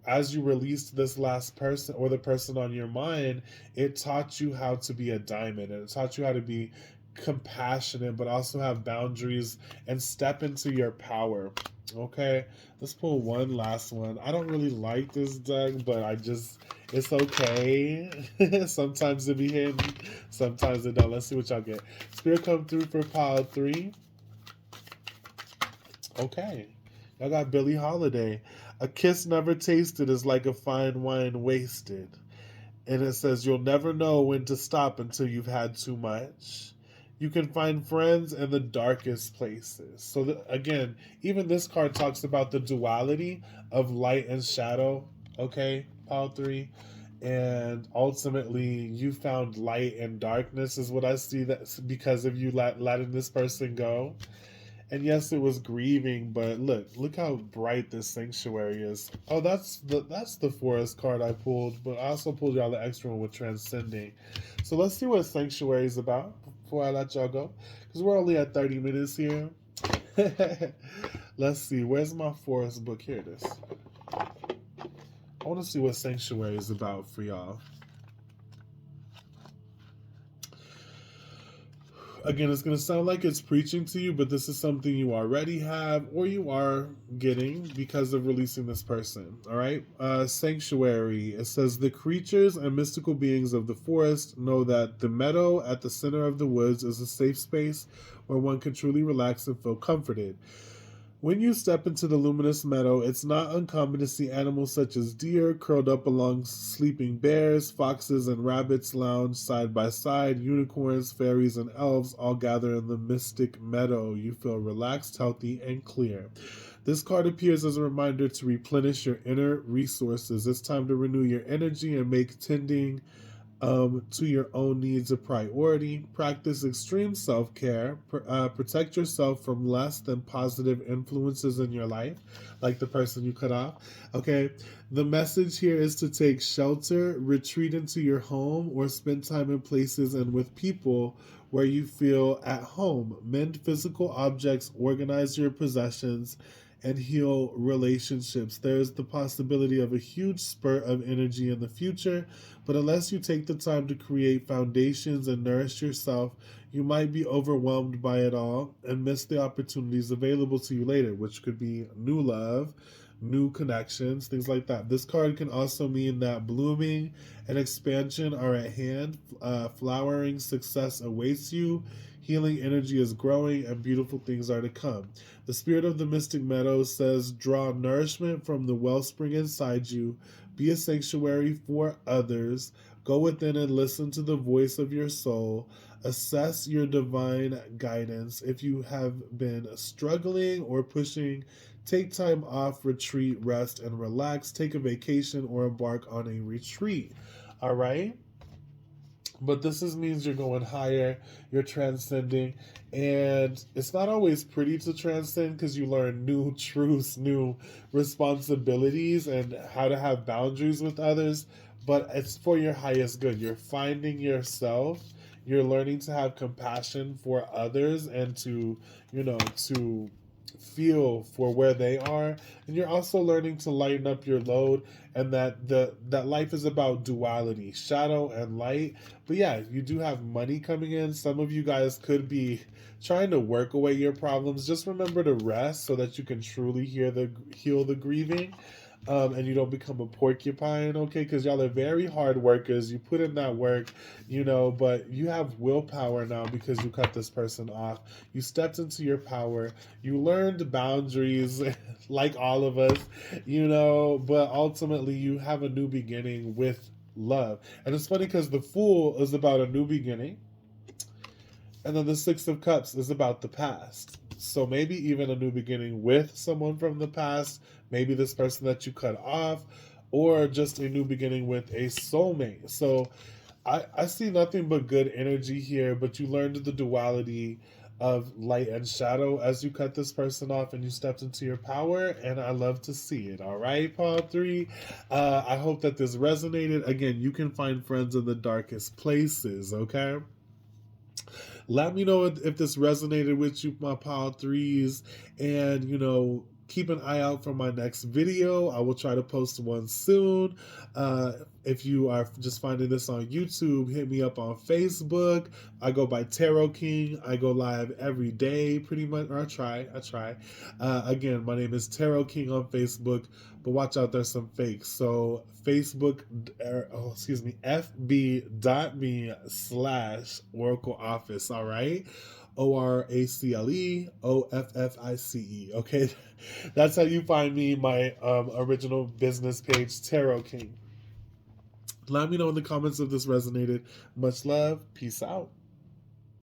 as you released this last person or the person on your mind, it taught you how to be a diamond, and it taught you how to be compassionate, but also have boundaries and step into your power. Okay, let's pull one last one. I don't really like this deck, but it's okay. Sometimes it be hidden, sometimes it don't. Let's see what y'all get. Spirit come through for pile 3. Okay, y'all got Billie Holiday. A kiss never tasted is like a fine wine wasted. And it says you'll never know when to stop until you've had too much. You can find friends in the darkest places. So again, even this card talks about the duality of light and shadow. Okay, pile 3. And ultimately, you found light and darkness is what I see. That's because of you letting this person go. And yes, it was grieving, but look how bright this sanctuary is. Oh, that's the forest card I pulled, but I also pulled y'all the extra one with transcending. So let's see what sanctuary is about before I let y'all go, because we're only at 30 minutes here. Let's see, where's my forest book? Here it is. I want to see what sanctuary is about for y'all. Again, it's going to sound like it's preaching to you, but this is something you already have or you are getting because of releasing this person. All right. Sanctuary. It says the creatures and mystical beings of the forest know that the meadow at the center of the woods is a safe space where one can truly relax and feel comforted. When you step into the luminous meadow, it's not uncommon to see animals such as deer curled up along sleeping bears, foxes and rabbits lounge side by side, unicorns, fairies, and elves all gather in the mystic meadow. You feel relaxed, healthy, and clear. This card appears as a reminder to replenish your inner resources. It's time to renew your energy and make tending to your own needs a priority. Practice extreme self-care. Protect yourself from less than positive influences in your life, like the person you cut off. Okay, the message here is to take shelter, retreat into your home, or spend time in places and with people where you feel at home. Mend physical objects, organize your possessions, and heal relationships. There's the possibility of a huge spurt of energy in the future, but unless you take the time to create foundations and nourish yourself, you might be overwhelmed by it all and miss the opportunities available to you later, which could be new love, new connections, things like that. This card can also mean that blooming and expansion are at hand, flowering success awaits you, healing energy is growing, and beautiful things are to come. The spirit of the Mystic Meadows says, draw nourishment from the wellspring inside you, be a sanctuary for others, go within and listen to the voice of your soul, assess your divine guidance. If you have been struggling or pushing, take time off, retreat, rest, and relax. Take a vacation or embark on a retreat. All right? But means you're going higher, you're transcending, and it's not always pretty to transcend because you learn new truths, new responsibilities, and how to have boundaries with others. But it's for your highest good. You're finding yourself. You're learning to have compassion for others and to feel for where they are, and you're also learning to lighten up your load, and that life is about duality, shadow and light. But yeah, you do have money coming in. Some of you guys could be trying to work away your problems. Just remember to rest so that you can truly heal the grieving, and you don't become a porcupine, okay? Because y'all are very hard workers. You put in that work, but you have willpower now because you cut this person off. You stepped into your power. You learned boundaries, like all of us, but ultimately you have a new beginning with love. And it's funny because the Fool is about a new beginning, and then the Six of Cups is about the past. So maybe even a new beginning with someone from the past, maybe this person that you cut off, or just a new beginning with a soulmate. So I see nothing but good energy here, but you learned the duality of light and shadow as you cut this person off and you stepped into your power, and I love to see it. All right, Paul 3. I hope that this resonated. Again, you can find friends in the darkest places, okay? Let me know if this resonated with you, my Power Threes, and keep an eye out for my next video. I will try to post one soon. If you are just finding this on YouTube, hit me up on Facebook. I go by Tarot King. I go live every day, pretty much, or I try. Again, my name is Tarot King on Facebook, but watch out, there's some fakes. So fb.me/Oracle Office, all right? ORACLEOFFICE. Okay, that's how you find me. My original business page, Tarot King. Let me know in the comments if this resonated. Much love. Peace out.